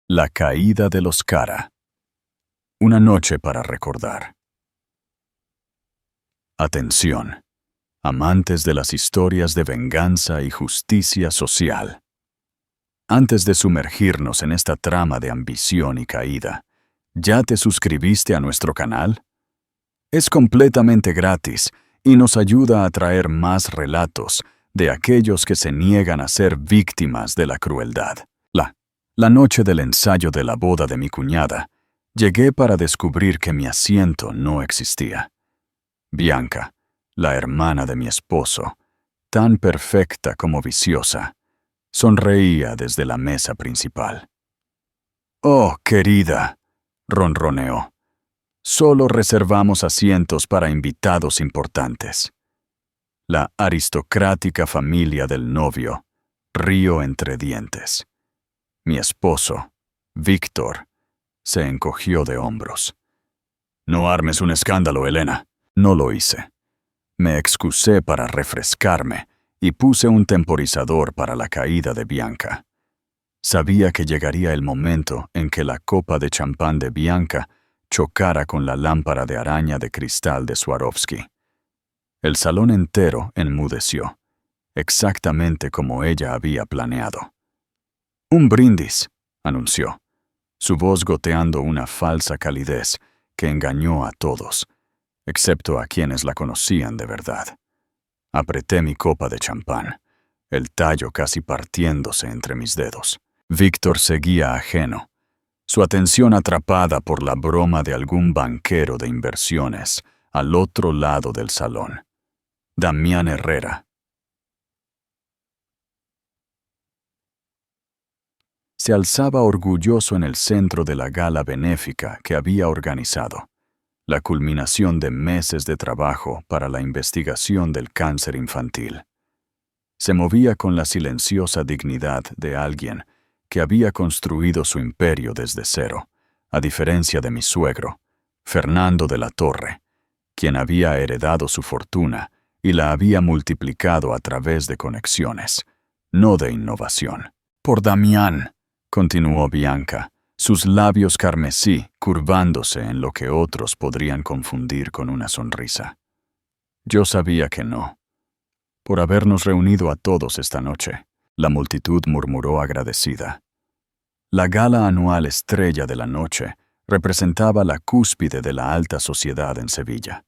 La caída de los Cara. Una noche para recordar. Atención, amantes de las historias de venganza y justicia social. Antes de sumergirnos en esta trama de ambición y caída, ¿ya te suscribiste a nuestro canal? Es completamente gratis y nos ayuda a traer más relatos de aquellos que se niegan a ser víctimas de la crueldad. La noche del ensayo de la boda de mi cuñada, llegué para descubrir que mi asiento no existía. Bianca, la hermana de mi esposo, tan perfecta como viciosa, sonreía desde la mesa principal. «Oh, querida», ronroneó, «solo reservamos asientos para invitados importantes». La aristocrática familia del novio rió entre dientes. Mi esposo, Víctor, se encogió de hombros. «No armes un escándalo, Elena». No lo hice. Me excusé para refrescarme y puse un temporizador para la caída de Bianca. Sabía que llegaría el momento en que la copa de champán de Bianca chocara con la lámpara de araña de cristal de Swarovski. El salón entero enmudeció, exactamente como ella había planeado. «Un brindis», anunció, su voz goteando una falsa calidez que engañó a todos, excepto a quienes la conocían de verdad. Apreté mi copa de champán, el tallo casi partiéndose entre mis dedos. Víctor seguía ajeno, su atención atrapada por la broma de algún banquero de inversiones al otro lado del salón. Damián Herrera. Se alzaba orgulloso en el centro de la gala benéfica que había organizado, la culminación de meses de trabajo para la investigación del cáncer infantil. Se movía con la silenciosa dignidad de alguien que había construido su imperio desde cero, a diferencia de mi suegro, Fernando de la Torre, quien había heredado su fortuna y la había multiplicado a través de conexiones, no de innovación. «Por Damián», continuó Bianca, sus labios carmesí curvándose en lo que otros podrían confundir con una sonrisa. Yo sabía que no. «Por habernos reunido a todos esta noche», la multitud murmuró agradecida. La gala anual estrella de la noche representaba la cúspide de la alta sociedad en Sevilla.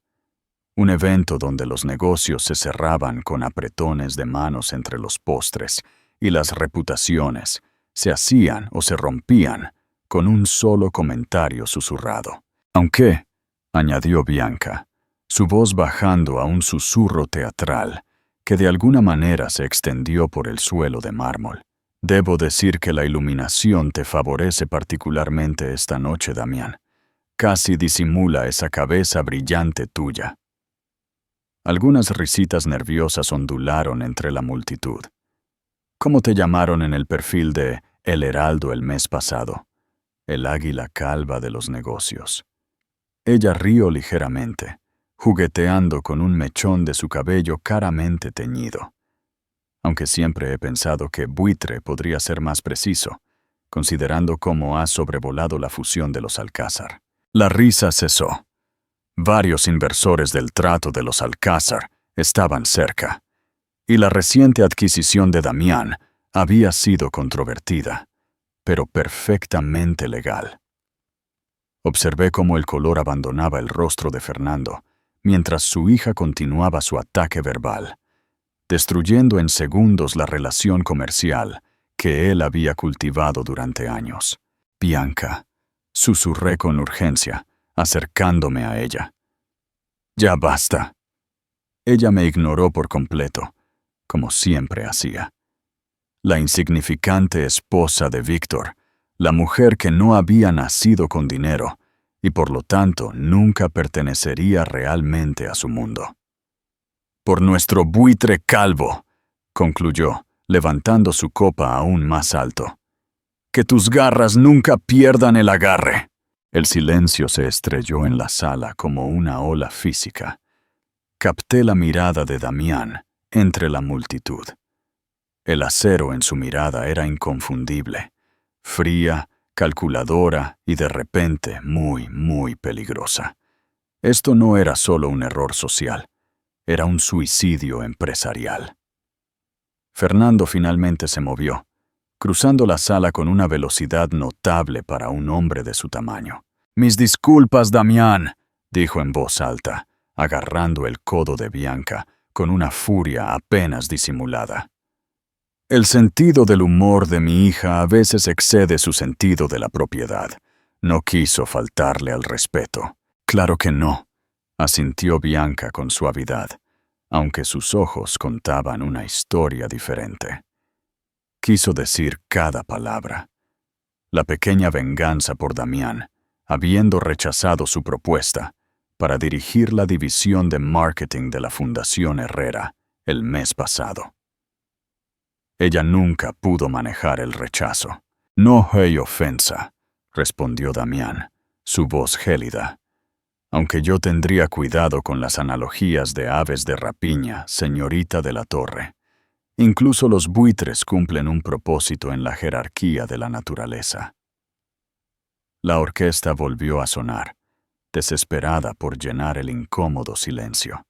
Un evento donde los negocios se cerraban con apretones de manos entre los postres y las reputaciones se hacían o se rompían con un solo comentario susurrado. «Aunque», añadió Bianca, su voz bajando a un susurro teatral que de alguna manera se extendió por el suelo de mármol, «debo decir que la iluminación te favorece particularmente esta noche, Damián. Casi disimula esa cabeza brillante tuya». Algunas risitas nerviosas ondularon entre la multitud. «¿Cómo te llamaron en el perfil de El Heraldo el mes pasado?» «El águila calva de los negocios». Ella rió ligeramente, jugueteando con un mechón de su cabello caramente teñido. Aunque siempre he pensado que buitre podría ser más preciso, considerando cómo ha sobrevolado la fusión de los Alcázar. La risa cesó. Varios inversores del trato de los Alcázar estaban cerca, y la reciente adquisición de Damián había sido controvertida, pero perfectamente legal. Observé cómo el color abandonaba el rostro de Fernando, mientras su hija continuaba su ataque verbal, destruyendo en segundos la relación comercial que él había cultivado durante años. «Bianca», susurré con urgencia, acercándome a ella. «Ya basta». Ella me ignoró por completo, como siempre hacía. La insignificante esposa de Víctor, la mujer que no había nacido con dinero y por lo tanto nunca pertenecería realmente a su mundo. «Por nuestro buitre calvo», concluyó, levantando su copa aún más alto. «Que tus garras nunca pierdan el agarre». El silencio se estrelló en la sala como una ola física. Capté la mirada de Damián entre la multitud. El acero en su mirada era inconfundible, fría, calculadora y de repente muy, muy peligrosa. Esto no era solo un error social, era un suicidio empresarial. Fernando finalmente se movió, cruzando la sala con una velocidad notable para un hombre de su tamaño. «Mis disculpas, Damián», dijo en voz alta, agarrando el codo de Bianca con una furia apenas disimulada. El sentido del humor de mi hija a veces excede su sentido de la propiedad. No quiso faltarle al respeto. «Claro que no», asintió Bianca con suavidad, aunque sus ojos contaban una historia diferente. Quiso decir cada palabra. La pequeña venganza por Damián, habiendo rechazado su propuesta para dirigir la división de marketing de la Fundación Herrera el mes pasado. Ella nunca pudo manejar el rechazo. «No hay ofensa», respondió Damián, su voz gélida. «Aunque yo tendría cuidado con las analogías de aves de rapiña, señorita de la Torre. Incluso los buitres cumplen un propósito en la jerarquía de la naturaleza». La orquesta volvió a sonar, desesperada por llenar el incómodo silencio.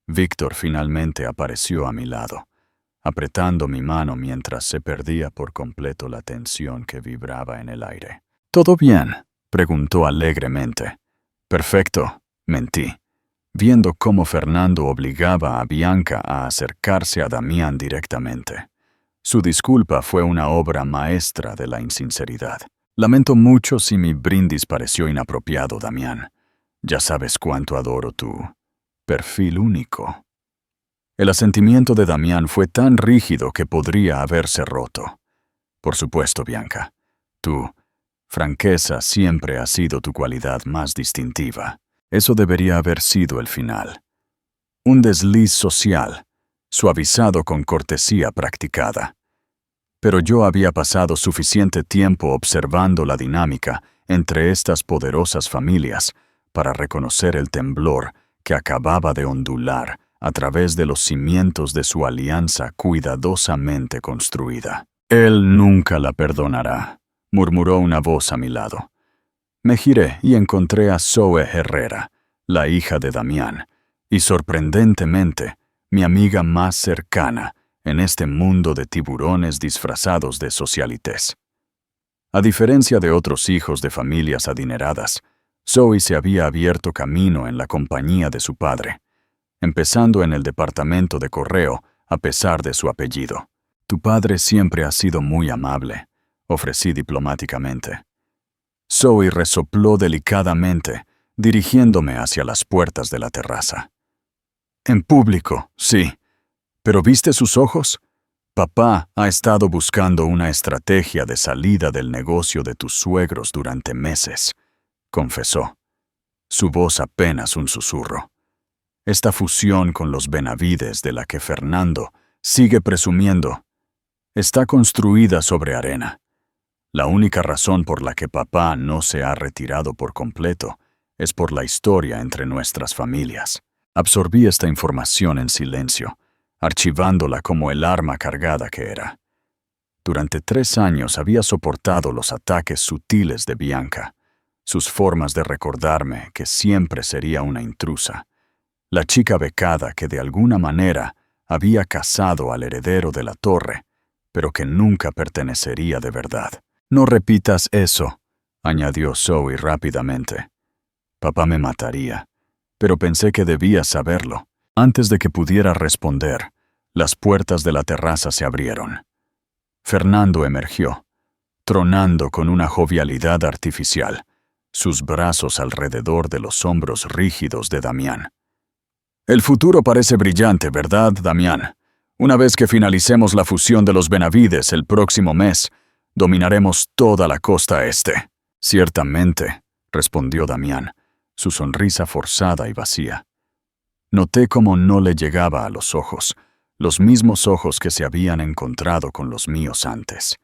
Víctor finalmente apareció a mi lado, apretando mi mano mientras se perdía por completo la tensión que vibraba en el aire. «¿Todo bien?», preguntó alegremente. «Perfecto», mentí, viendo cómo Fernando obligaba a Bianca a acercarse a Damián directamente. Su disculpa fue una obra maestra de la insinceridad. «Lamento mucho si mi brindis pareció inapropiado, Damián. Ya sabes cuánto adoro tu perfil único». El asentimiento de Damián fue tan rígido que podría haberse roto. «Por supuesto, Bianca. Tu franqueza siempre ha sido tu cualidad más distintiva. Eso debería haber sido el final. Un desliz social, suavizado con cortesía practicada. Pero yo había pasado suficiente tiempo observando la dinámica entre estas poderosas familias para reconocer el temblor que acababa de ondular a través de los cimientos de su alianza cuidadosamente construida. «Él nunca la perdonará», murmuró una voz a mi lado. Me giré y encontré a Zoe Herrera, la hija de Damián, y sorprendentemente, mi amiga más cercana en este mundo de tiburones disfrazados de socialites. A diferencia de otros hijos de familias adineradas, Zoe se había abierto camino en la compañía de su padre, empezando en el departamento de correo a pesar de su apellido. «Tu padre siempre ha sido muy amable», ofrecí diplomáticamente. Zoe resopló delicadamente, dirigiéndome hacia las puertas de la terraza. «En público, sí. ¿Pero viste sus ojos? Papá ha estado buscando una estrategia de salida del negocio de tus suegros durante meses», confesó. Su voz apenas un susurro. «Esta fusión con los Benavides de la que Fernando sigue presumiendo está construida sobre arena. La única razón por la que papá no se ha retirado por completo es por la historia entre nuestras familias». Absorbí esta información en silencio, archivándola como el arma cargada que era. Durante 3 años había soportado los ataques sutiles de Bianca, sus formas de recordarme que siempre sería una intrusa, la chica becada que de alguna manera había casado al heredero de la torre, pero que nunca pertenecería de verdad. «No repitas eso», añadió Zoe rápidamente. «Papá me mataría, pero pensé que debías saberlo». Antes de que pudiera responder, las puertas de la terraza se abrieron. Fernando emergió, tronando con una jovialidad artificial, sus brazos alrededor de los hombros rígidos de Damián. «El futuro parece brillante, ¿verdad, Damián? Una vez que finalicemos la fusión de los Benavides el próximo mes, dominaremos toda la costa este». «Ciertamente», respondió Damián, su sonrisa forzada y vacía. Noté cómo no le llegaba a los mismos ojos que se habían encontrado con los míos antes,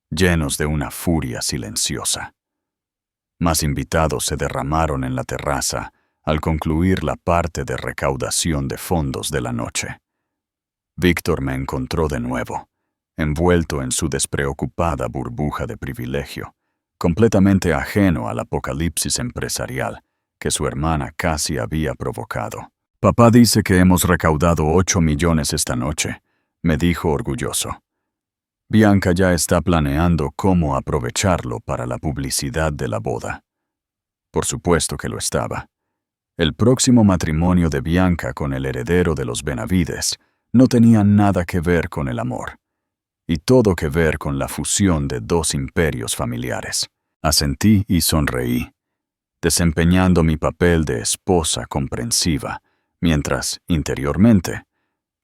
llenos de una furia silenciosa. Más invitados se derramaron en la terraza al concluir la parte de recaudación de fondos de la noche. Víctor me encontró de nuevo, envuelto en su despreocupada burbuja de privilegio, completamente ajeno al apocalipsis empresarial que su hermana casi había provocado. «Papá dice que hemos recaudado 8 millones esta noche», me dijo orgulloso. Bianca ya está planeando cómo aprovecharlo para la publicidad de la boda. Por supuesto que lo estaba. El próximo matrimonio de Bianca con el heredero de los Benavides no tenía nada que ver con el amor, y todo que ver con la fusión de dos imperios familiares. Asentí y sonreí, desempeñando mi papel de esposa comprensiva, mientras, interiormente,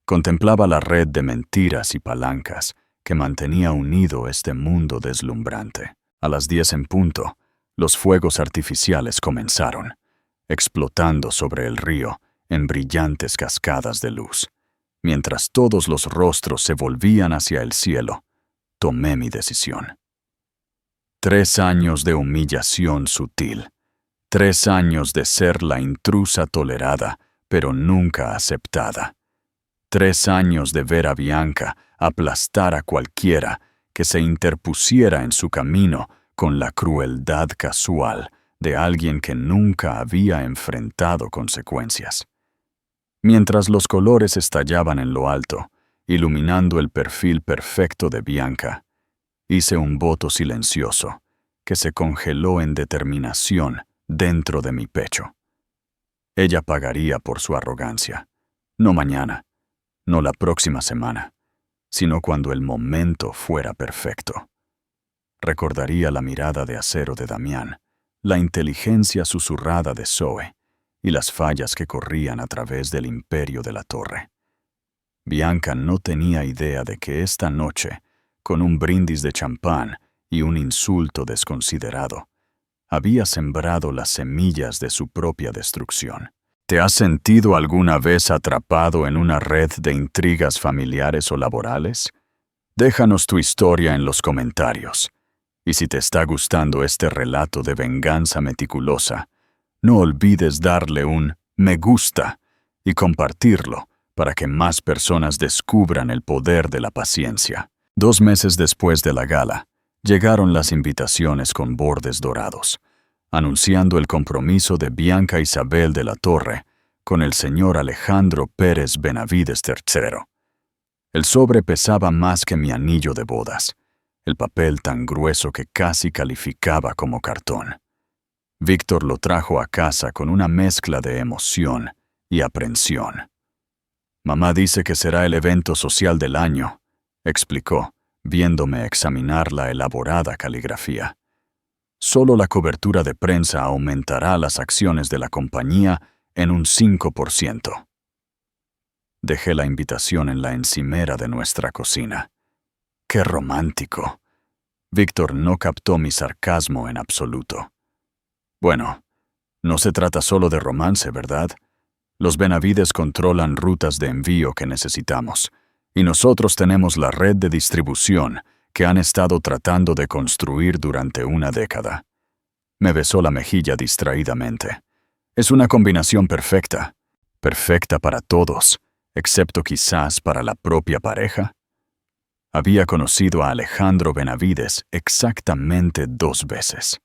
contemplaba la red de mentiras y palancas que mantenía unido este mundo deslumbrante. A las 10 en punto, los fuegos artificiales comenzaron, explotando sobre el río en brillantes cascadas de luz. Mientras todos los rostros se volvían hacia el cielo, tomé mi decisión. 3 años de humillación sutil, 3 años de ser la intrusa tolerada, pero nunca aceptada. 3 años de ver a Bianca aplastar a cualquiera que se interpusiera en su camino con la crueldad casual de alguien que nunca había enfrentado consecuencias. Mientras los colores estallaban en lo alto, iluminando el perfil perfecto de Bianca, hice un voto silencioso que se congeló en determinación dentro de mi pecho. Ella pagaría por su arrogancia, no mañana, no la próxima semana, sino cuando el momento fuera perfecto. Recordaría la mirada de acero de Damián, la inteligencia susurrada de Zoe y las fallas que corrían a través del imperio de la torre. Bianca no tenía idea de que esta noche, con un brindis de champán y un insulto desconsiderado, había sembrado las semillas de su propia destrucción. ¿Te has sentido alguna vez atrapado en una red de intrigas familiares o laborales? Déjanos tu historia en los comentarios. Y si te está gustando este relato de venganza meticulosa, no olvides darle un me gusta y compartirlo para que más personas descubran el poder de la paciencia. 2 meses después de la gala, llegaron las invitaciones con bordes dorados, anunciando el compromiso de Bianca Isabel de la Torre con el señor Alejandro Pérez Benavides III. El sobre pesaba más que mi anillo de bodas, el papel tan grueso que casi calificaba como cartón. Víctor lo trajo a casa con una mezcla de emoción y aprensión. «Mamá dice que será el evento social del año», explicó, viéndome examinar la elaborada caligrafía. «Solo la cobertura de prensa aumentará las acciones de la compañía en un 5%. Dejé la invitación en la encimera de nuestra cocina. ¡Qué romántico! Víctor no captó mi sarcasmo en absoluto. Bueno, no se trata solo de romance, ¿verdad? Los Benavides controlan rutas de envío que necesitamos, y nosotros tenemos la red de distribución que han estado tratando de construir durante una década. Me besó la mejilla distraídamente. Es una combinación perfecta. Perfecta para todos, excepto quizás para la propia pareja. Había conocido a Alejandro Benavides exactamente 2 veces.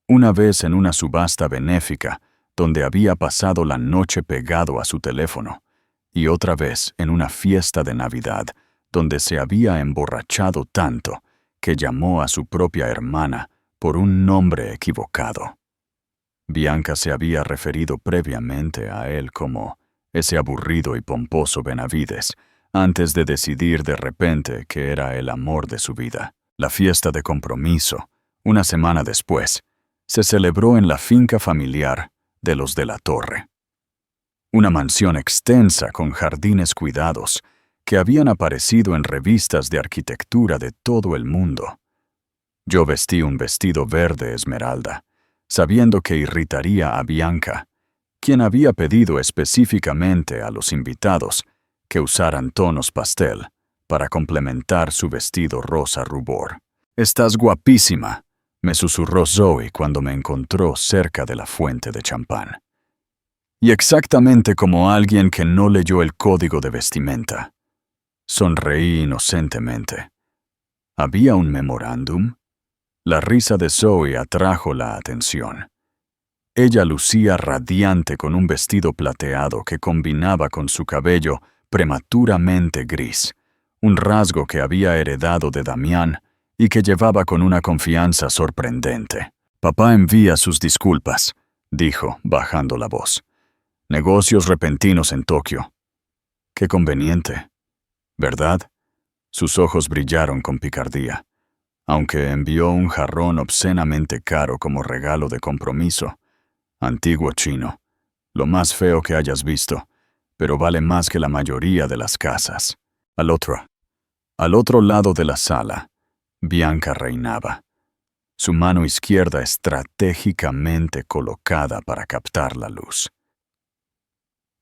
Una vez en una subasta benéfica, donde había pasado la noche pegado a su teléfono, y otra vez en una fiesta de Navidad, donde se había emborrachado tanto que llamó a su propia hermana por un nombre equivocado. Bianca se había referido previamente a él como ese aburrido y pomposo Benavides, antes de decidir de repente que era el amor de su vida. La fiesta de compromiso, una semana después, se celebró en la finca familiar de los de la Torre. Una mansión extensa con jardines cuidados que habían aparecido en revistas de arquitectura de todo el mundo. Yo vestí un vestido verde esmeralda, sabiendo que irritaría a Bianca, quien había pedido específicamente a los invitados que usaran tonos pastel para complementar su vestido rosa rubor. «Estás guapísima», me susurró Zoe cuando me encontró cerca de la fuente de champán. Y exactamente como alguien que no leyó el código de vestimenta. Sonreí inocentemente. ¿Había un memorándum? La risa de Zoe atrajo la atención. Ella lucía radiante con un vestido plateado que combinaba con su cabello prematuramente gris, un rasgo que había heredado de Damián y que llevaba con una confianza sorprendente. «Papá envía sus disculpas», dijo, bajando la voz. «Negocios repentinos en Tokio. Qué conveniente, ¿verdad?» Sus ojos brillaron con picardía. Aunque envió un jarrón obscenamente caro como regalo de compromiso. Antiguo chino, lo más feo que hayas visto, pero vale más que la mayoría de las casas. Al otro lado de la sala, Bianca reinaba, su mano izquierda estratégicamente colocada para captar la luz.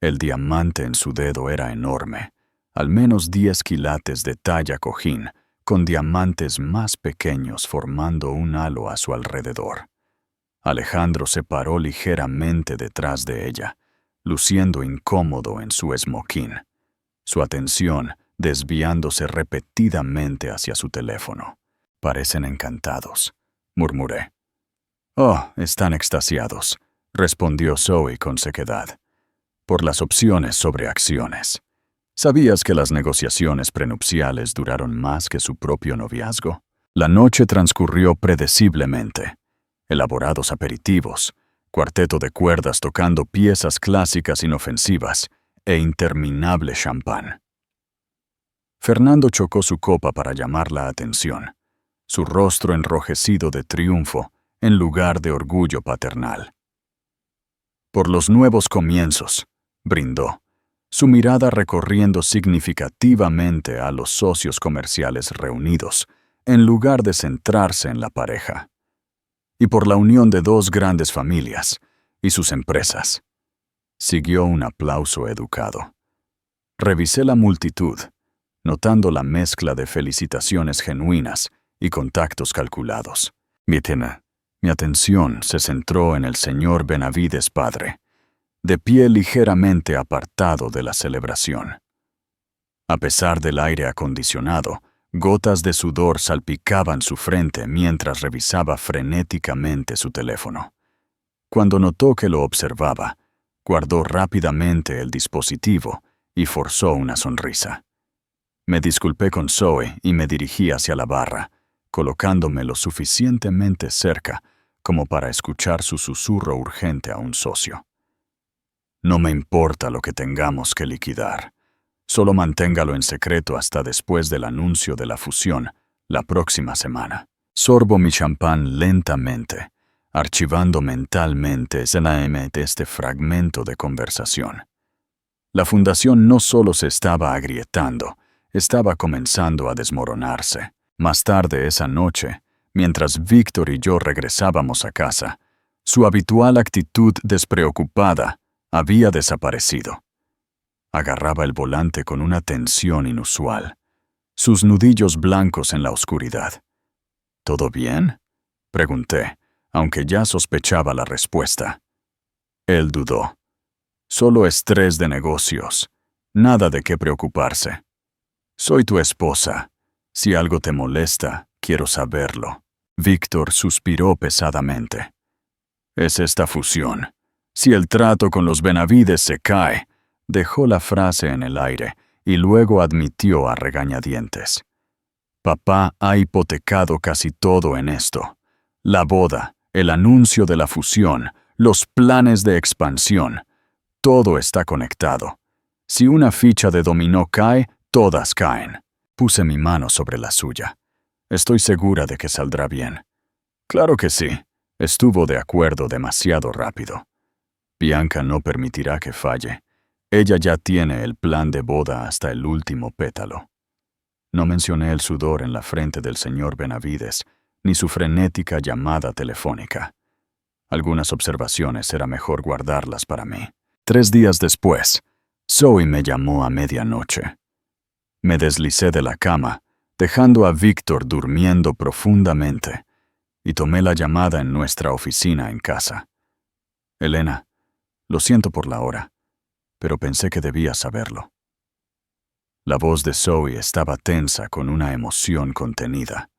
El diamante en su dedo era enorme, al menos 10 quilates de talla cojín, con diamantes más pequeños formando un halo a su alrededor. Alejandro se paró ligeramente detrás de ella, luciendo incómodo en su esmoquín, su atención desviándose repetidamente hacia su teléfono. «Parecen encantados», murmuré. «Oh, están extasiados», respondió Zoe con sequedad, «por las opciones sobre acciones. ¿Sabías que las negociaciones prenupciales duraron más que su propio noviazgo?» La noche transcurrió predeciblemente. Elaborados aperitivos, cuarteto de cuerdas tocando piezas clásicas inofensivas e interminable champán. Fernando chocó su copa para llamar la atención, su rostro enrojecido de triunfo en lugar de orgullo paternal. «Por los nuevos comienzos», brindó, su mirada recorriendo significativamente a los socios comerciales reunidos, en lugar de centrarse en la pareja. «Y por la unión de dos grandes familias y sus empresas». Siguió un aplauso educado. Revisé la multitud, notando la mezcla de felicitaciones genuinas y contactos calculados. Mi atención se centró en el señor Benavides padre, de pie ligeramente apartado de la celebración. A pesar del aire acondicionado, gotas de sudor salpicaban su frente mientras revisaba frenéticamente su teléfono. Cuando notó que lo observaba, guardó rápidamente el dispositivo y forzó una sonrisa. Me disculpé con Zoe y me dirigí hacia la barra, colocándome lo suficientemente cerca como para escuchar su susurro urgente a un socio. «No me importa lo que tengamos que liquidar. Solo manténgalo en secreto hasta después del anuncio de la fusión, la próxima semana». Sorbo mi champán lentamente, archivando mentalmente este fragmento de conversación. La fundación no solo se estaba agrietando, estaba comenzando a desmoronarse. Más tarde esa noche, mientras Víctor y yo regresábamos a casa, su habitual actitud despreocupada había desaparecido. Agarraba el volante con una tensión inusual, sus nudillos blancos en la oscuridad. «¿Todo bien?», pregunté, aunque ya sospechaba la respuesta. Él dudó. «Solo estrés de negocios. Nada de qué preocuparse. Soy tu esposa. Si algo te molesta, quiero saberlo». Víctor suspiró pesadamente. «Es esta fusión. Si el trato con los Benavides se cae», dejó la frase en el aire y luego admitió a regañadientes. «Papá ha hipotecado casi todo en esto. La boda, el anuncio de la fusión, los planes de expansión. Todo está conectado. Si una ficha de dominó cae, todas caen». Puse mi mano sobre la suya. «Estoy segura de que saldrá bien». «Claro que sí», estuvo de acuerdo demasiado rápido. «Bianca no permitirá que falle. Ella ya tiene el plan de boda hasta el último pétalo». No mencioné el sudor en la frente del señor Benavides, ni su frenética llamada telefónica. Algunas observaciones era mejor guardarlas para mí. 3 días después, Zoe me llamó a medianoche. Me deslicé de la cama, dejando a Víctor durmiendo profundamente, y tomé la llamada en nuestra oficina en casa. «Elena, lo siento por la hora, pero pensé que debías saberlo». La voz de Zoe estaba tensa con una emoción contenida.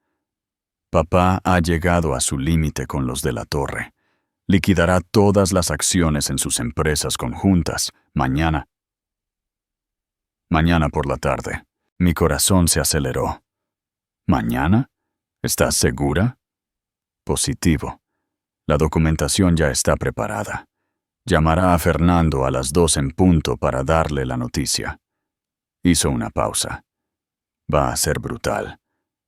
Papá ha llegado a su límite con los de la torre. Liquidará todas las acciones en sus empresas conjuntas mañana. Mañana por la tarde. Mi corazón se aceleró. ¿Mañana? ¿Estás segura? Positivo. La documentación ya está preparada. Llamará a Fernando a las 2 en punto para darle la noticia. Hizo una pausa. Va a ser brutal.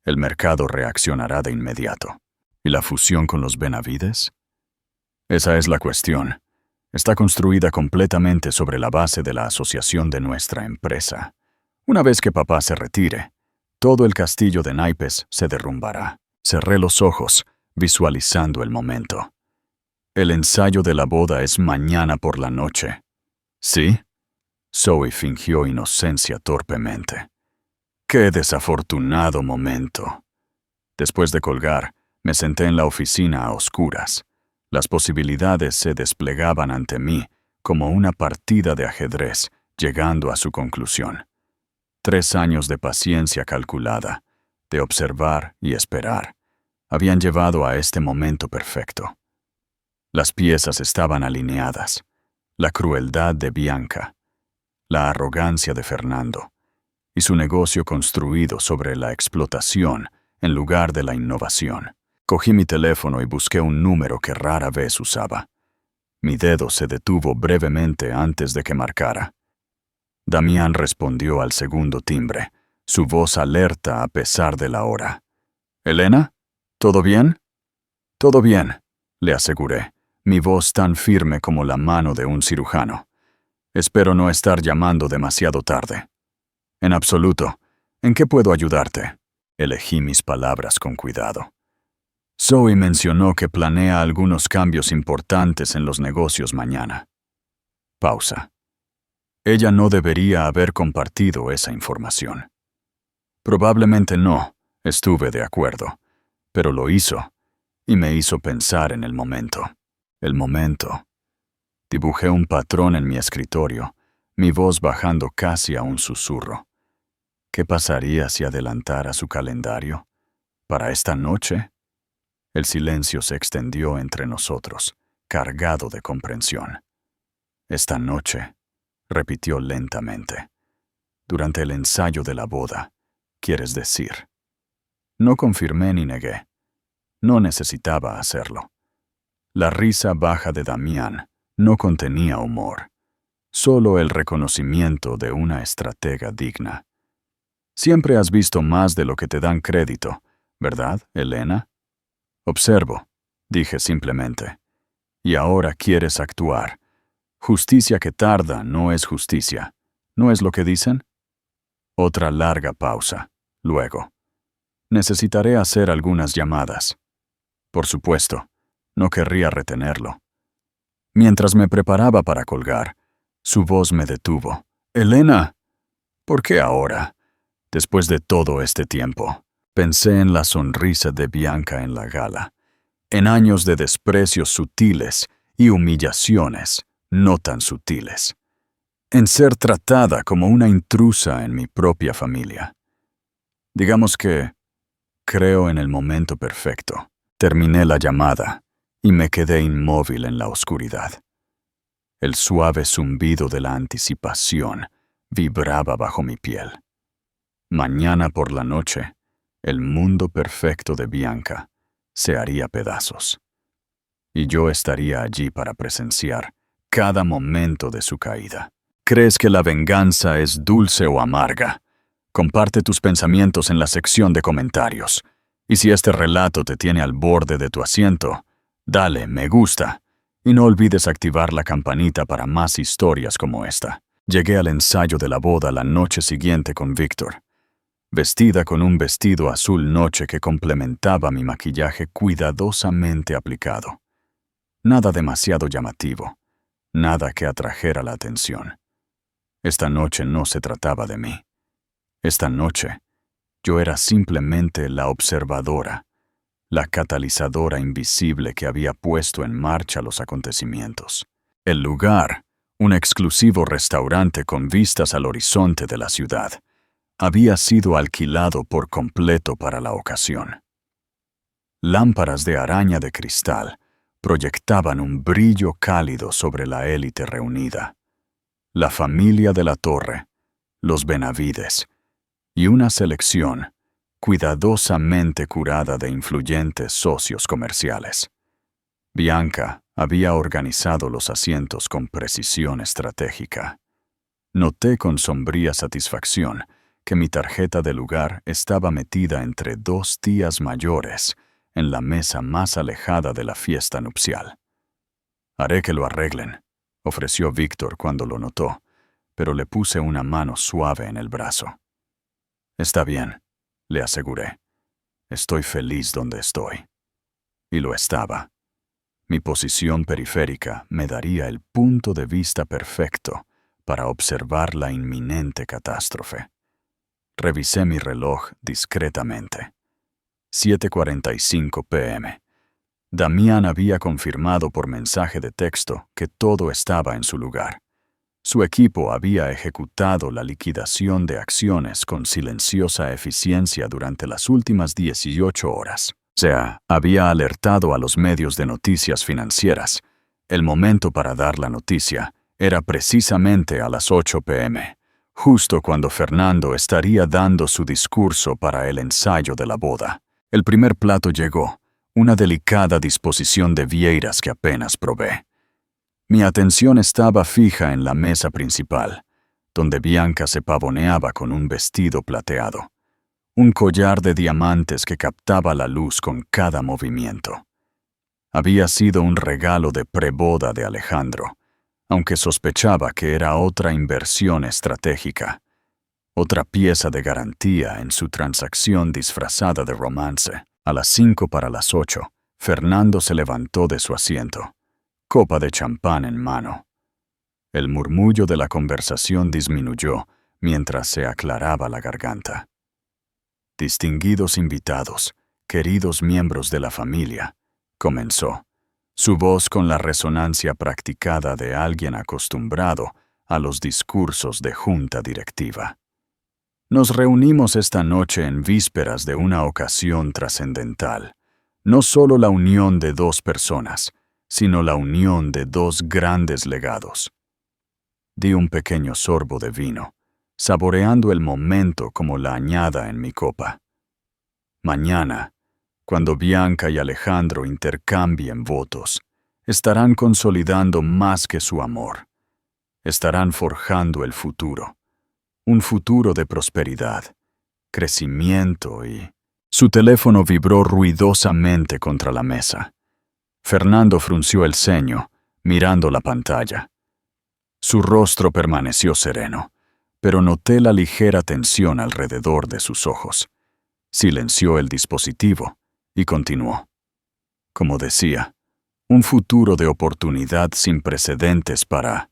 El mercado reaccionará de inmediato. ¿Y la fusión con los Benavides? Esa es la cuestión. Está construida completamente sobre la base de la asociación de nuestra empresa. Una vez que papá se retire, todo el castillo de naipes se derrumbará. Cerré los ojos, visualizando el momento. El ensayo de la boda es mañana por la noche. ¿Sí? Zoe fingió inocencia torpemente. ¡Qué desafortunado momento! Después de colgar, me senté en la oficina a oscuras. Las posibilidades se desplegaban ante mí como una partida de ajedrez, llegando a su conclusión. 3 años de paciencia calculada, de observar y esperar, habían llevado a este momento perfecto. Las piezas estaban alineadas. La crueldad de Bianca, la arrogancia de Fernando, y su negocio construido sobre la explotación en lugar de la innovación. Cogí mi teléfono y busqué un número que rara vez usaba. Mi dedo se detuvo brevemente antes de que marcara. Damián respondió al segundo timbre, su voz alerta a pesar de la hora. «¿Elena? ¿Todo bien?» «Todo bien», le aseguré, mi voz tan firme como la mano de un cirujano. «Espero no estar llamando demasiado tarde». «En absoluto. ¿En qué puedo ayudarte?» Elegí mis palabras con cuidado. Zoe mencionó que planea algunos cambios importantes en los negocios mañana. Pausa. Ella no debería haber compartido esa información. Probablemente no, estuve de acuerdo, pero lo hizo, y me hizo pensar en el momento. El momento. Dibujé un patrón en mi escritorio, mi voz bajando casi a un susurro. ¿Qué pasaría si adelantara su calendario? ¿Para esta noche? El silencio se extendió entre nosotros, cargado de comprensión. «Esta noche», repitió lentamente. «Durante el ensayo de la boda, ¿quieres decir?» No confirmé ni negué. No necesitaba hacerlo. La risa baja de Damián no contenía humor, solo el reconocimiento de una estratega digna. «Siempre has visto más de lo que te dan crédito, ¿verdad, Elena?» «Observo», dije simplemente. «Y ahora quieres actuar. Justicia que tarda no es justicia. ¿No es lo que dicen?» Otra larga pausa. Luego. «Necesitaré hacer algunas llamadas». Por supuesto, no querría retenerlo. Mientras me preparaba para colgar, su voz me detuvo. «Elena, ¿por qué ahora? Después de todo este tiempo». Pensé en la sonrisa de Bianca en la gala, en años de desprecios sutiles y humillaciones no tan sutiles, en ser tratada como una intrusa en mi propia familia. Digamos que creo en el momento perfecto. Terminé la llamada y me quedé inmóvil en la oscuridad. El suave zumbido de la anticipación vibraba bajo mi piel. Mañana por la noche, el mundo perfecto de Bianca se haría pedazos. Y yo estaría allí para presenciar cada momento de su caída. ¿Crees que la venganza es dulce o amarga? Comparte tus pensamientos en la sección de comentarios. Y si este relato te tiene al borde de tu asiento, dale me gusta. Y no olvides activar la campanita para más historias como esta. Llegué al ensayo de la boda la noche siguiente con Víctor, vestida con un vestido azul noche que complementaba mi maquillaje cuidadosamente aplicado. Nada demasiado llamativo, nada que atrajera la atención. Esta noche no se trataba de mí. Esta noche, yo era simplemente la observadora, la catalizadora invisible que había puesto en marcha los acontecimientos. El lugar, un exclusivo restaurante con vistas al horizonte de la ciudad, había sido alquilado por completo para la ocasión. Lámparas de araña de cristal proyectaban un brillo cálido sobre la élite reunida. La familia de la torre, los Benavides, y una selección cuidadosamente curada de influyentes socios comerciales. Bianca había organizado los asientos con precisión estratégica. Noté con sombría satisfacción que mi tarjeta de lugar estaba metida entre dos tías mayores en la mesa más alejada de la fiesta nupcial. «Haré que lo arreglen», ofreció Víctor cuando lo notó, pero le puse una mano suave en el brazo. «Está bien», le aseguré. «Estoy feliz donde estoy». Y lo estaba. Mi posición periférica me daría el punto de vista perfecto para observar la inminente catástrofe. Revisé mi reloj discretamente. 7:45 p.m. Damián había confirmado por mensaje de texto que todo estaba en su lugar. Su equipo había ejecutado la liquidación de acciones con silenciosa eficiencia durante las últimas 18 horas. O sea, había alertado a los medios de noticias financieras. El momento para dar la noticia era precisamente a las 8 p.m., justo cuando Fernando estaría dando su discurso para el ensayo de la boda. El primer plato llegó, una delicada disposición de vieiras que apenas probé. Mi atención estaba fija en la mesa principal, donde Bianca se pavoneaba con un vestido plateado, un collar de diamantes que captaba la luz con cada movimiento. Había sido un regalo de preboda de Alejandro, aunque sospechaba que era otra inversión estratégica, otra pieza de garantía en su transacción disfrazada de romance. A las 5 para las 8, Fernando se levantó de su asiento, copa de champán en mano. El murmullo de la conversación disminuyó mientras se aclaraba la garganta. «Distinguidos invitados, queridos miembros de la familia», comenzó, su voz con la resonancia practicada de alguien acostumbrado a los discursos de junta directiva. «Nos reunimos esta noche en vísperas de una ocasión trascendental, no solo la unión de dos personas, sino la unión de dos grandes legados». Di un pequeño sorbo de vino, saboreando el momento como la añada en mi copa. Mañana, cuando Bianca y Alejandro intercambien votos, estarán consolidando más que su amor. Estarán forjando el futuro, un futuro de prosperidad, crecimiento y... Su teléfono vibró ruidosamente contra la mesa. Fernando frunció el ceño, mirando la pantalla. Su rostro permaneció sereno, pero noté la ligera tensión alrededor de sus ojos. Silenció el dispositivo y continuó. Como decía, un futuro de oportunidad sin precedentes para...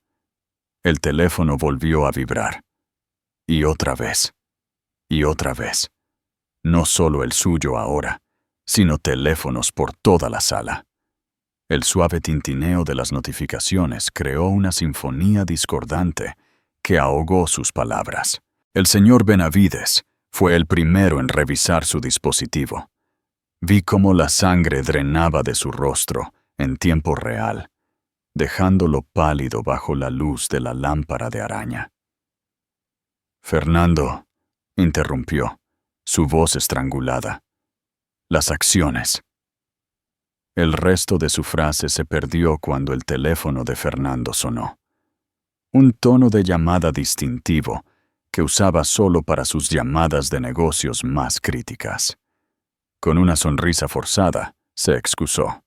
El teléfono volvió a vibrar. Y otra vez. Y otra vez. No solo el suyo ahora, sino teléfonos por toda la sala. El suave tintineo de las notificaciones creó una sinfonía discordante que ahogó sus palabras. El señor Benavides fue el primero en revisar su dispositivo. Vi cómo la sangre drenaba de su rostro en tiempo real, dejándolo pálido bajo la luz de la lámpara de araña. «Fernando», interrumpió, su voz estrangulada. «Las acciones». El resto de su frase se perdió cuando el teléfono de Fernando sonó. Un tono de llamada distintivo que usaba solo para sus llamadas de negocios más críticas. Con una sonrisa forzada, se excusó.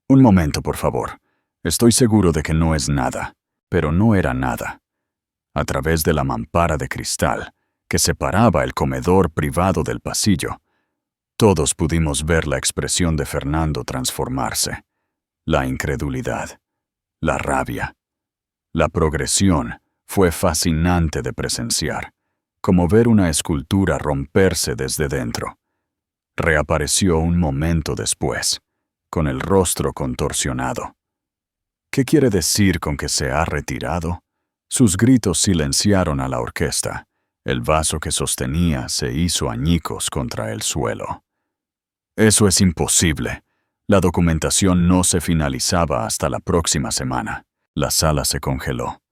«Un momento, por favor. Estoy seguro de que no es nada», pero no era nada. A través de la mampara de cristal que separaba el comedor privado del pasillo, todos pudimos ver la expresión de Fernando transformarse. La incredulidad, la rabia. La progresión fue fascinante de presenciar, como ver una escultura romperse desde dentro. Reapareció un momento después, con el rostro contorsionado. ¿Qué quiere decir con que se ha retirado? Sus gritos silenciaron a la orquesta. El vaso que sostenía se hizo añicos contra el suelo. Eso es imposible. La documentación no se finalizaba hasta la próxima semana. La sala se congeló.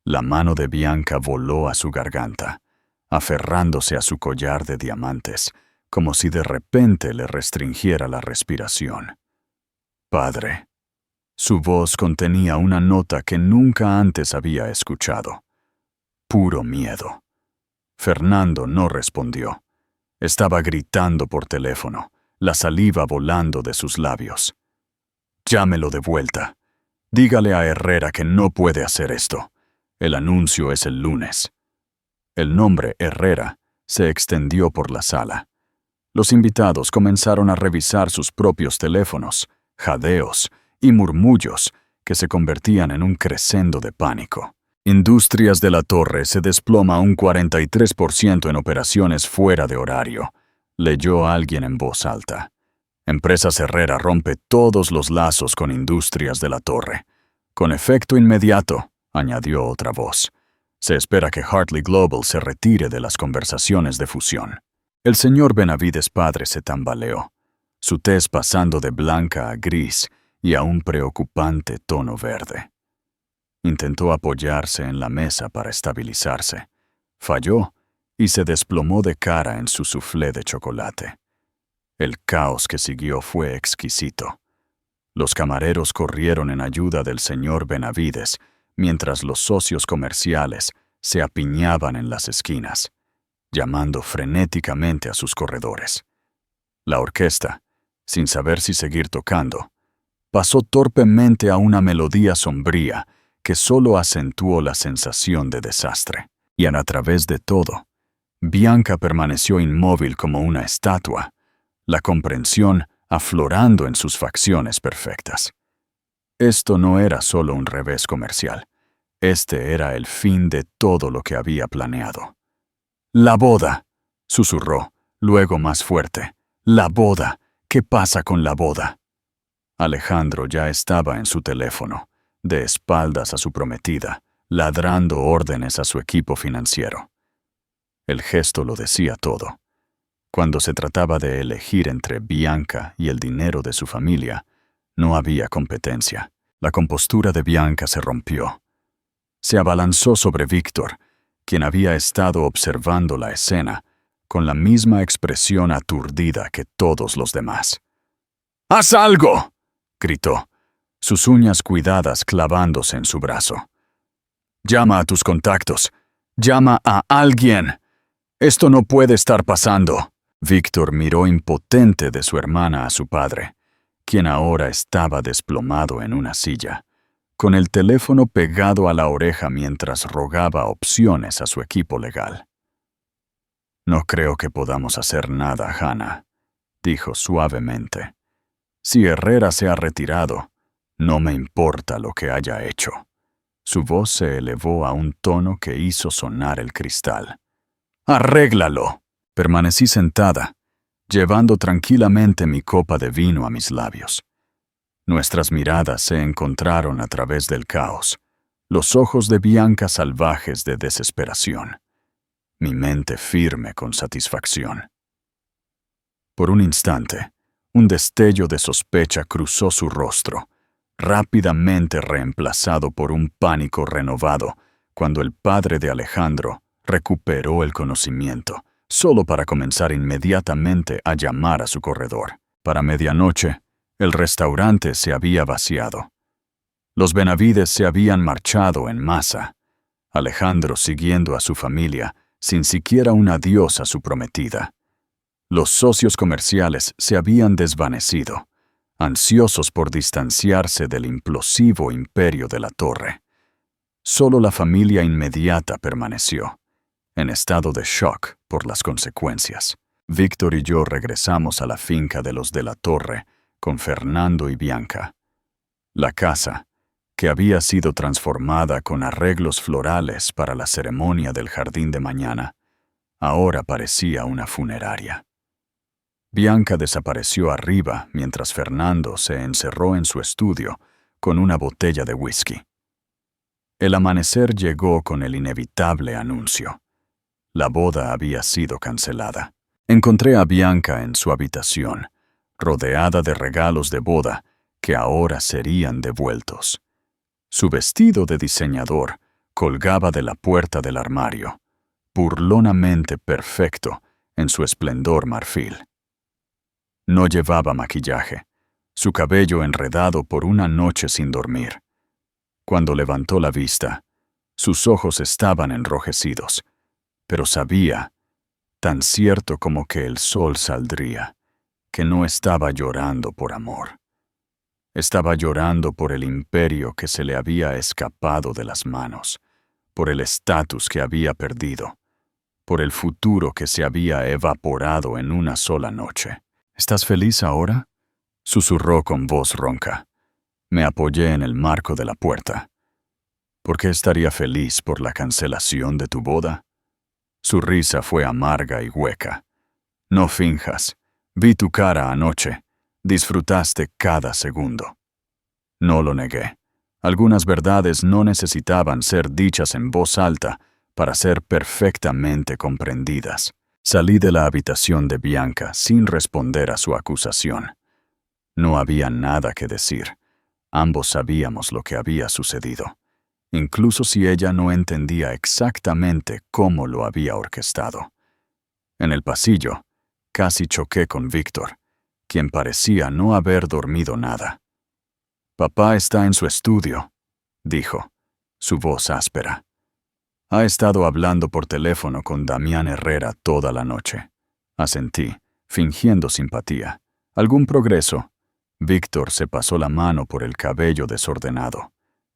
La mano de Bianca voló a su garganta, aferrándose a su collar de diamantes, como si de repente le restringiera la respiración. Padre. Su voz contenía una nota que nunca antes había escuchado. Puro miedo. Fernando no respondió. Estaba gritando por teléfono, la saliva volando de sus labios. Llámelo de vuelta. Dígale a Herrera que no puede hacer esto. El anuncio es el lunes. El nombre Herrera se extendió por la sala. Los invitados comenzaron a revisar sus propios teléfonos, jadeos y murmullos que se convertían en un crescendo de pánico. Industrias de la Torre se desploma un 43% en operaciones fuera de horario, leyó alguien en voz alta. Empresas Herrera rompe todos los lazos con Industrias de la Torre. Con efecto inmediato, añadió otra voz. Se espera que Hartley Global se retire de las conversaciones de fusión. El señor Benavides padre se tambaleó, su tez pasando de blanca a gris y a un preocupante tono verde. Intentó apoyarse en la mesa para estabilizarse. Falló y se desplomó de cara en su soufflé de chocolate. El caos que siguió fue exquisito. Los camareros corrieron en ayuda del señor Benavides, mientras los socios comerciales se apiñaban en las esquinas, llamando frenéticamente a sus corredores. La orquesta, sin saber si seguir tocando, pasó torpemente a una melodía sombría que solo acentuó la sensación de desastre. Y a través de todo, Bianca permaneció inmóvil como una estatua, la comprensión aflorando en sus facciones perfectas. Esto no era solo un revés comercial. Este era el fin de todo lo que había planeado. «La boda», susurró, luego más fuerte. «La boda. ¿Qué pasa con la boda?» Alejandro ya estaba en su teléfono, de espaldas a su prometida, ladrando órdenes a su equipo financiero. El gesto lo decía todo. Cuando se trataba de elegir entre Bianca y el dinero de su familia, no había competencia. La compostura de Bianca se rompió. Se abalanzó sobre Víctor, quien había estado observando la escena, con la misma expresión aturdida que todos los demás. «¡Haz algo!», gritó, sus uñas cuidadas clavándose en su brazo. «Llama a tus contactos. Llama a alguien. Esto no puede estar pasando». Víctor miró impotente de su hermana a su padre, quien ahora estaba desplomado en una silla, con el teléfono pegado a la oreja mientras rogaba opciones a su equipo legal. «No creo que podamos hacer nada, Hannah», dijo suavemente. «Si Herrera se ha retirado, no me importa lo que haya hecho». Su voz se elevó a un tono que hizo sonar el cristal. «¡Arréglalo!». Permanecí sentada, llevando tranquilamente mi copa de vino a mis labios. Nuestras miradas se encontraron a través del caos, los ojos de Bianca salvajes de desesperación, mi mente firme con satisfacción. Por un instante, un destello de sospecha cruzó su rostro, rápidamente reemplazado por un pánico renovado cuando el padre de Alejandro recuperó el conocimiento, solo para comenzar inmediatamente a llamar a su corredor. Para medianoche, el restaurante se había vaciado. Los Benavides se habían marchado en masa, Alejandro siguiendo a su familia sin siquiera un adiós a su prometida. Los socios comerciales se habían desvanecido, ansiosos por distanciarse del implosivo imperio de la Torre. Solo la familia inmediata permaneció, en estado de shock por las consecuencias. Víctor y yo regresamos a la finca de los de la Torre con Fernando y Bianca. La casa, que había sido transformada con arreglos florales para la ceremonia del jardín de mañana, ahora parecía una funeraria. Bianca desapareció arriba mientras Fernando se encerró en su estudio con una botella de whisky. El amanecer llegó con el inevitable anuncio. La boda había sido cancelada. Encontré a Bianca en su habitación, rodeada de regalos de boda que ahora serían devueltos. Su vestido de diseñador colgaba de la puerta del armario, burlonamente perfecto en su esplendor marfil. No llevaba maquillaje, su cabello enredado por una noche sin dormir. Cuando levantó la vista, sus ojos estaban enrojecidos, pero sabía, tan cierto como que el sol saldría, que no estaba llorando por amor. Estaba llorando por el imperio que se le había escapado de las manos, por el estatus que había perdido, por el futuro que se había evaporado en una sola noche. ¿Estás feliz ahora?, susurró con voz ronca. Me apoyé en el marco de la puerta. ¿Por qué estaría feliz por la cancelación de tu boda? Su risa fue amarga y hueca. No finjas. Vi tu cara anoche. Disfrutaste cada segundo. No lo negué. Algunas verdades no necesitaban ser dichas en voz alta para ser perfectamente comprendidas. Salí de la habitación de Bianca sin responder a su acusación. No había nada que decir. Ambos sabíamos lo que había sucedido, incluso si ella no entendía exactamente cómo lo había orquestado. En el pasillo, casi choqué con Víctor, quien parecía no haber dormido nada. «Papá está en su estudio», dijo, su voz áspera. «Ha estado hablando por teléfono con Damián Herrera toda la noche». Asentí, fingiendo simpatía. «¿Algún progreso?» Víctor se pasó la mano por el cabello desordenado.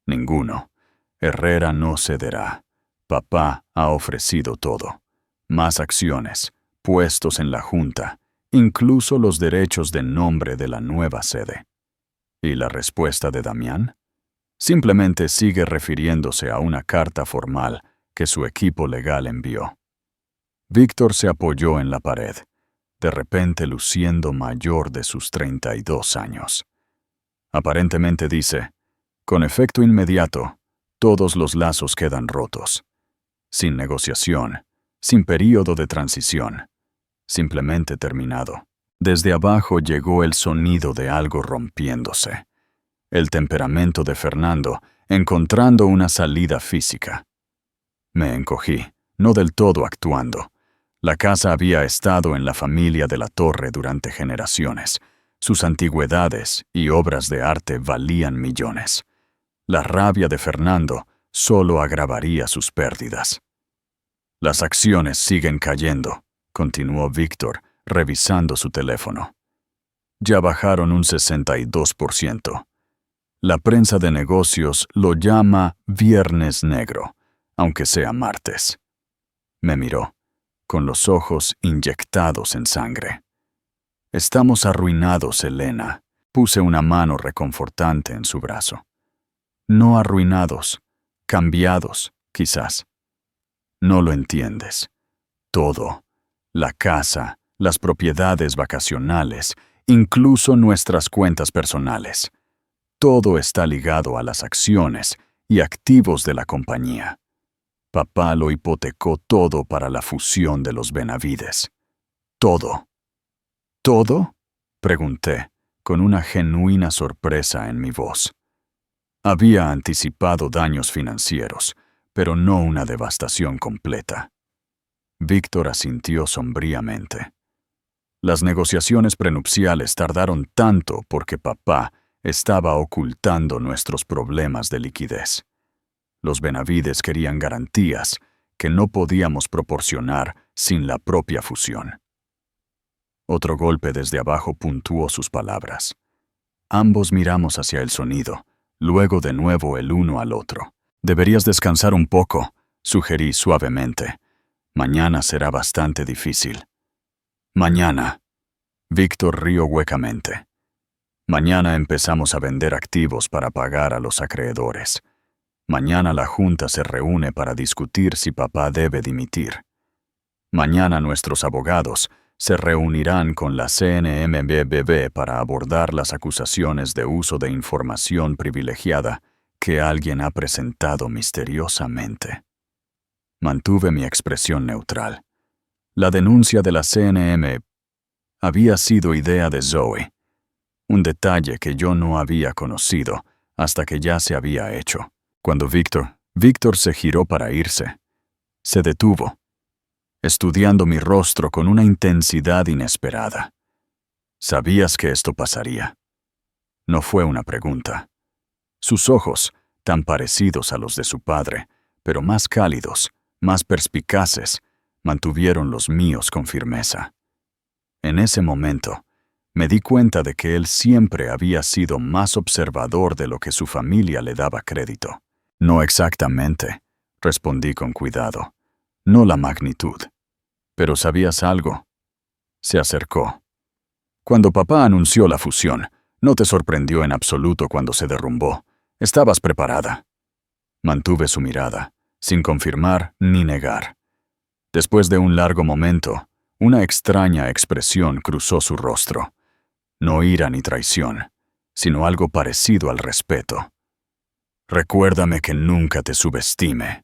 «Ninguno. Herrera no cederá. Papá ha ofrecido todo. Más acciones, puestos en la Junta, incluso los derechos de nombre de la nueva sede». ¿Y la respuesta de Damián? Simplemente sigue refiriéndose a una carta formal que su equipo legal envió. Víctor se apoyó en la pared, de repente luciendo mayor de sus 32 años. Aparentemente dice, con efecto inmediato, todos los lazos quedan rotos. Sin negociación, sin período de transición, simplemente terminado. Desde abajo llegó el sonido de algo rompiéndose. El temperamento de Fernando encontrando una salida física. Me encogí, no del todo actuando. La casa había estado en la familia de la Torre durante generaciones. Sus antigüedades y obras de arte valían millones. La rabia de Fernando solo agravaría sus pérdidas. Las acciones siguen cayendo, continuó Víctor, revisando su teléfono. Ya bajaron un 62%. La prensa de negocios lo llama Viernes Negro, aunque sea martes. Me miró, con los ojos inyectados en sangre. Estamos arruinados, Elena. Puse una mano reconfortante en su brazo. No arruinados, cambiados, quizás. No lo entiendes. Todo, la casa, las propiedades vacacionales, incluso nuestras cuentas personales. Todo está ligado a las acciones y activos de la compañía. Papá lo hipotecó todo para la fusión de los Benavides. Todo. ¿Todo?, pregunté, con una genuina sorpresa en mi voz. Había anticipado daños financieros, pero no una devastación completa. Víctor asintió sombríamente. Las negociaciones prenupciales tardaron tanto porque papá estaba ocultando nuestros problemas de liquidez. Los Benavides querían garantías que no podíamos proporcionar sin la propia fusión. Otro golpe desde abajo puntuó sus palabras. Ambos miramos hacia el sonido, luego de nuevo el uno al otro. «Deberías descansar un poco», sugerí suavemente. «Mañana será bastante difícil». «Mañana». Víctor rió huecamente. «Mañana empezamos a vender activos para pagar a los acreedores. Mañana la Junta se reúne para discutir si papá debe dimitir. Mañana nuestros abogados se reunirán con la CNMBB para abordar las acusaciones de uso de información privilegiada que alguien ha presentado misteriosamente». Mantuve mi expresión neutral. La denuncia de la CNM. Había sido idea de Zoe, un detalle que yo no había conocido hasta que ya se había hecho. Cuando Víctor se giró para irse, se detuvo, estudiando mi rostro con una intensidad inesperada. ¿Sabías que esto pasaría? No fue una pregunta. Sus ojos, tan parecidos a los de su padre, pero más cálidos, más perspicaces, mantuvieron los míos con firmeza. En ese momento, me di cuenta de que él siempre había sido más observador de lo que su familia le daba crédito. No exactamente, respondí con cuidado. No la magnitud. ¿Pero sabías algo? Se acercó. Cuando papá anunció la fusión, no te sorprendió en absoluto cuando se derrumbó. Estabas preparada. Mantuve su mirada, sin confirmar ni negar. Después de un largo momento, una extraña expresión cruzó su rostro. No ira ni traición, sino algo parecido al respeto. Recuérdame que nunca te subestime,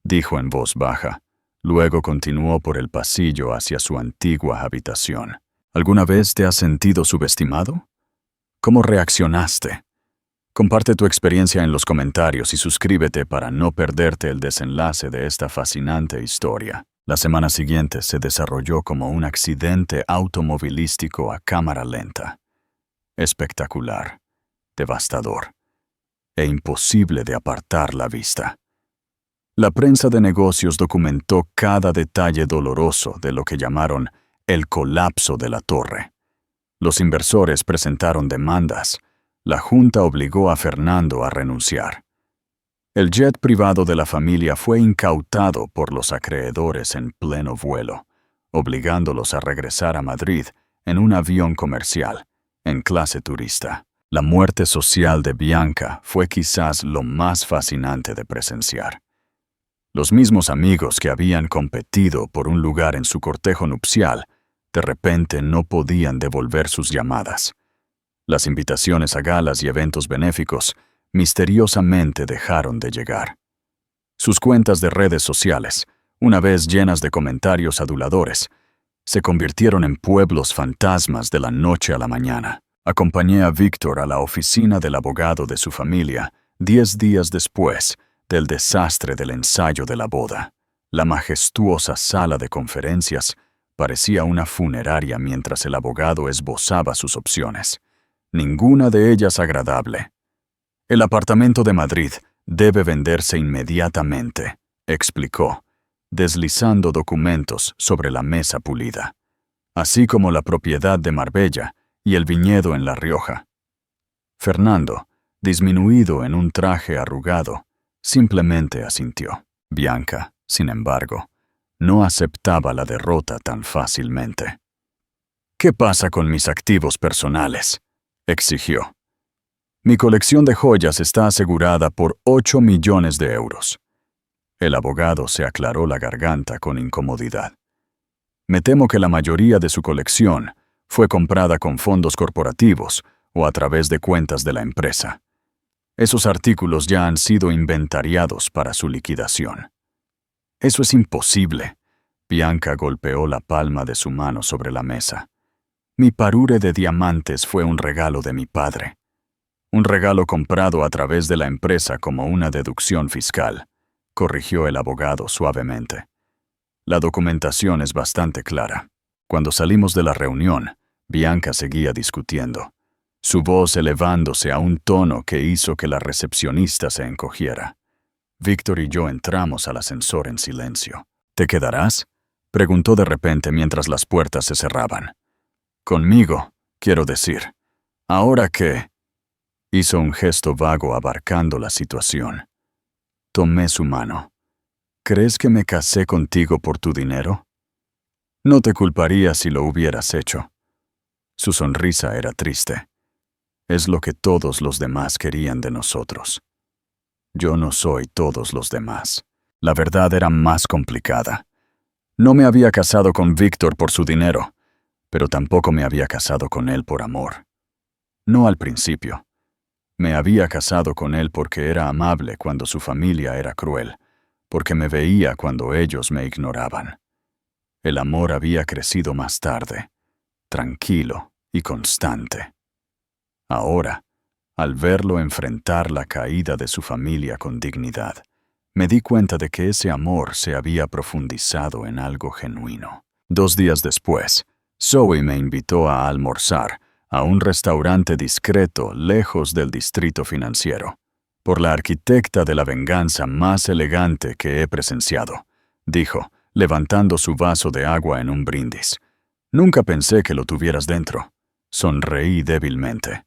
dijo en voz baja. Luego continuó por el pasillo hacia su antigua habitación. ¿Alguna vez te has sentido subestimado? ¿Cómo reaccionaste? Comparte tu experiencia en los comentarios y suscríbete para no perderte el desenlace de esta fascinante historia. La semana siguiente se desarrolló como un accidente automovilístico a cámara lenta. Espectacular, devastador e imposible de apartar la vista. La prensa de negocios documentó cada detalle doloroso de lo que llamaron el colapso de la torre. Los inversores presentaron demandas. La junta obligó a Fernando a renunciar. El jet privado de la familia fue incautado por los acreedores en pleno vuelo, obligándolos a regresar a Madrid en un avión comercial, en clase turista. La muerte social de Bianca fue quizás lo más fascinante de presenciar. Los mismos amigos que habían competido por un lugar en su cortejo nupcial, de repente no podían devolver sus llamadas. Las invitaciones a galas y eventos benéficos misteriosamente dejaron de llegar. Sus cuentas de redes sociales, una vez llenas de comentarios aduladores, se convirtieron en pueblos fantasmas de la noche a la mañana. Acompañé a Víctor a la oficina del abogado de su familia 10 días después del desastre del ensayo de la boda. La majestuosa sala de conferencias parecía una funeraria mientras el abogado esbozaba sus opciones. Ninguna de ellas agradable. El apartamento de Madrid debe venderse inmediatamente, explicó, deslizando documentos sobre la mesa pulida, así como la propiedad de Marbella y el viñedo en La Rioja. Fernando, disminuido en un traje arrugado, simplemente asintió. Bianca, sin embargo, no aceptaba la derrota tan fácilmente. ¿Qué pasa con mis activos personales?, exigió. Mi colección de joyas está asegurada por 8 millones de euros. El abogado se aclaró la garganta con incomodidad. Me temo que la mayoría de su colección fue comprada con fondos corporativos o a través de cuentas de la empresa. Esos artículos ya han sido inventariados para su liquidación. Eso es imposible. Bianca golpeó la palma de su mano sobre la mesa. Mi parure de diamantes fue un regalo de mi padre. Un regalo comprado a través de la empresa como una deducción fiscal, corrigió el abogado suavemente. La documentación es bastante clara. Cuando salimos de la reunión, Bianca seguía discutiendo, su voz elevándose a un tono que hizo que la recepcionista se encogiera. Víctor y yo entramos al ascensor en silencio. ¿Te quedarás?, preguntó de repente mientras las puertas se cerraban. Conmigo, quiero decir. Ahora que... Hizo un gesto vago abarcando la situación. Tomé su mano. ¿Crees que me casé contigo por tu dinero? No te culparía si lo hubieras hecho. Su sonrisa era triste. Es lo que todos los demás querían de nosotros. Yo no soy todos los demás. La verdad era más complicada. No me había casado con Víctor por su dinero, pero tampoco me había casado con él por amor. No al principio. Me había casado con él porque era amable cuando su familia era cruel, porque me veía cuando ellos me ignoraban. El amor había crecido más tarde, tranquilo y constante. Ahora, al verlo enfrentar la caída de su familia con dignidad, me di cuenta de que ese amor se había profundizado en algo genuino. 2 días después, Zoe me invitó a almorzar a un restaurante discreto lejos del distrito financiero, por la arquitecta de la venganza más elegante que he presenciado, dijo, levantando su vaso de agua en un brindis. Nunca pensé que lo tuvieras dentro. Sonreí débilmente.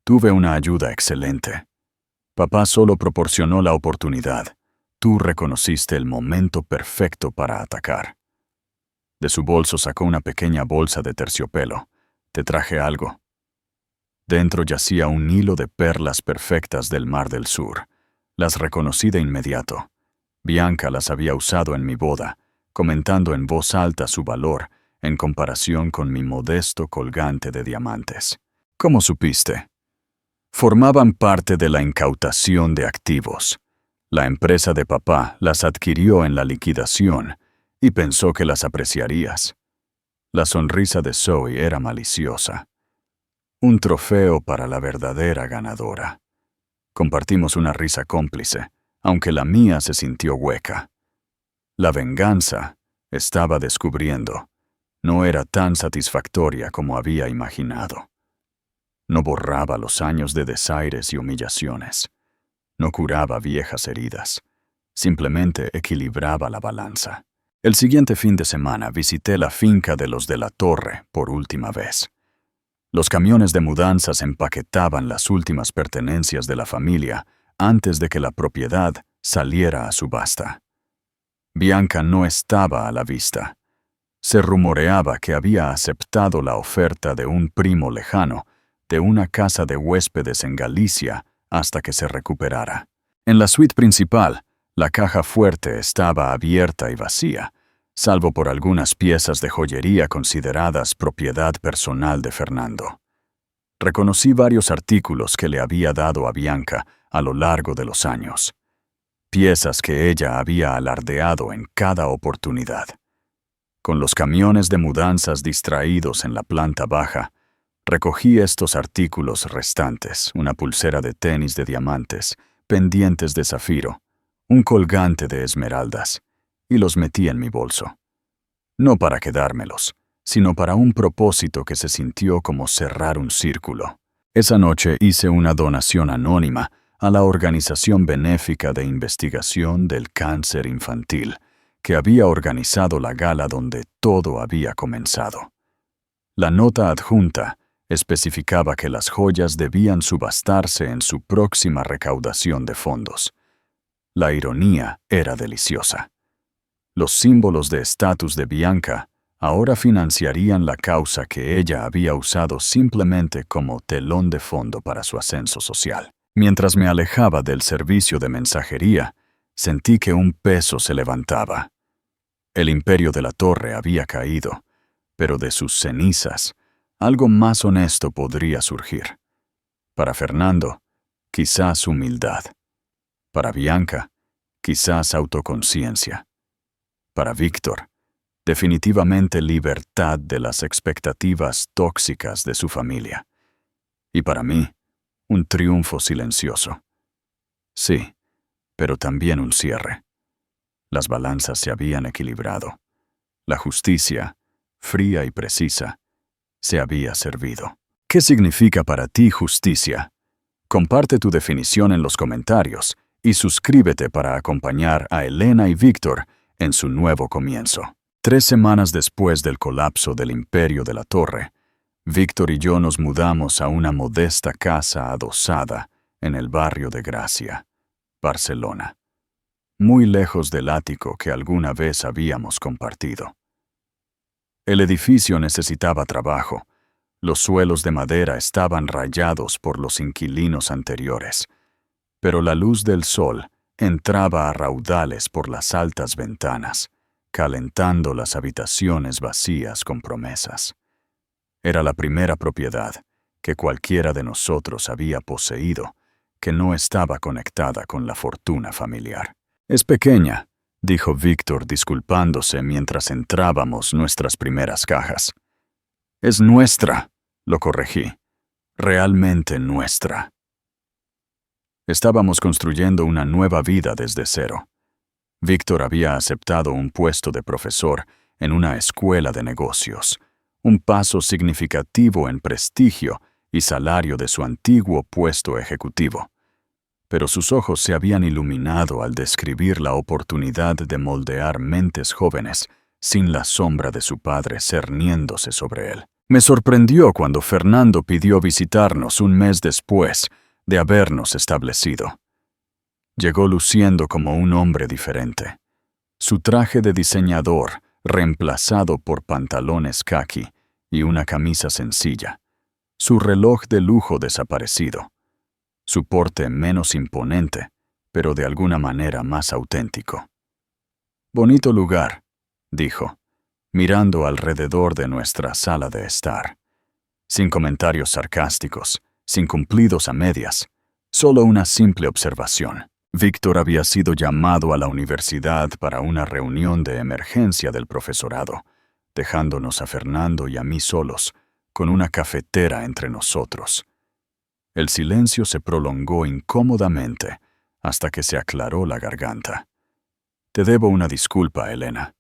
Tuve una ayuda excelente. Papá solo proporcionó la oportunidad. Tú reconociste el momento perfecto para atacar. De su bolso sacó una pequeña bolsa de terciopelo. Te traje algo. Dentro yacía un hilo de perlas perfectas del Mar del Sur. Las reconocí de inmediato. Bianca las había usado en mi boda, comentando en voz alta su valor en comparación con mi modesto colgante de diamantes. ¿Cómo supiste? Formaban parte de la incautación de activos. La empresa de papá las adquirió en la liquidación y pensó que las apreciarías. La sonrisa de Zoe era maliciosa. Un trofeo para la verdadera ganadora. Compartimos una risa cómplice, aunque la mía se sintió hueca. La venganza, estaba descubriendo, no era tan satisfactoria como había imaginado. No borraba los años de desaires y humillaciones. No curaba viejas heridas. Simplemente equilibraba la balanza. El siguiente fin de semana visité la finca de los de la Torre por última vez. Los camiones de mudanzas empaquetaban las últimas pertenencias de la familia antes de que la propiedad saliera a subasta. Bianca no estaba a la vista. Se rumoreaba que había aceptado la oferta de un primo lejano de una casa de huéspedes en Galicia hasta que se recuperara. En la suite principal, la caja fuerte estaba abierta y vacía, salvo por algunas piezas de joyería consideradas propiedad personal de Fernando. Reconocí varios artículos que le había dado a Bianca a lo largo de los años. Piezas que ella había alardeado en cada oportunidad. Con los camiones de mudanzas distraídos en la planta baja, recogí estos artículos restantes, una pulsera de tenis de diamantes, pendientes de zafiro, un colgante de esmeraldas, y los metí en mi bolso. No para quedármelos, sino para un propósito que se sintió como cerrar un círculo. Esa noche hice una donación anónima a la Organización Benéfica de Investigación del Cáncer Infantil, que había organizado la gala donde todo había comenzado. La nota adjunta especificaba que las joyas debían subastarse en su próxima recaudación de fondos. La ironía era deliciosa. Los símbolos de estatus de Bianca ahora financiarían la causa que ella había usado simplemente como telón de fondo para su ascenso social. Mientras me alejaba del servicio de mensajería, sentí que un peso se levantaba. El imperio de la Torre había caído, pero de sus cenizas, algo más honesto podría surgir. Para Fernando, quizás humildad. Para Bianca, quizás autoconciencia. Para Víctor, definitivamente libertad de las expectativas tóxicas de su familia. Y para mí, un triunfo silencioso. Sí, pero también un cierre. Las balanzas se habían equilibrado. La justicia, fría y precisa, se había servido. ¿Qué significa para ti justicia? Comparte tu definición en los comentarios y suscríbete para acompañar a Elena y Víctor en su nuevo comienzo. 3 semanas después del colapso del Imperio de la Torre, Víctor y yo nos mudamos a una modesta casa adosada en el barrio de Gracia, Barcelona, muy lejos del ático que alguna vez habíamos compartido. El edificio necesitaba trabajo. Los suelos de madera estaban rayados por los inquilinos anteriores, pero la luz del sol entraba a raudales por las altas ventanas, calentando las habitaciones vacías con promesas. Era la primera propiedad que cualquiera de nosotros había poseído que no estaba conectada con la fortuna familiar. «Es pequeña», dijo Víctor disculpándose mientras entrábamos nuestras primeras cajas. Es nuestra, lo corregí. Realmente nuestra. Estábamos construyendo una nueva vida desde cero. Víctor había aceptado un puesto de profesor en una escuela de negocios, un paso significativo en prestigio y salario de su antiguo puesto ejecutivo. Pero sus ojos se habían iluminado al describir la oportunidad de moldear mentes jóvenes sin la sombra de su padre cerniéndose sobre él. Me sorprendió cuando Fernando pidió visitarnos un mes después de habernos establecido. Llegó luciendo como un hombre diferente. Su traje de diseñador, reemplazado por pantalones caqui y una camisa sencilla. Su reloj de lujo desaparecido. Su porte menos imponente, pero de alguna manera más auténtico. «Bonito lugar», dijo, mirando alrededor de nuestra sala de estar. Sin comentarios sarcásticos, sin cumplidos a medias, solo una simple observación. Víctor había sido llamado a la universidad para una reunión de emergencia del profesorado, dejándonos a Fernando y a mí solos, con una cafetera entre nosotros. El silencio se prolongó incómodamente hasta que se aclaró la garganta. «Te debo una disculpa, Elena».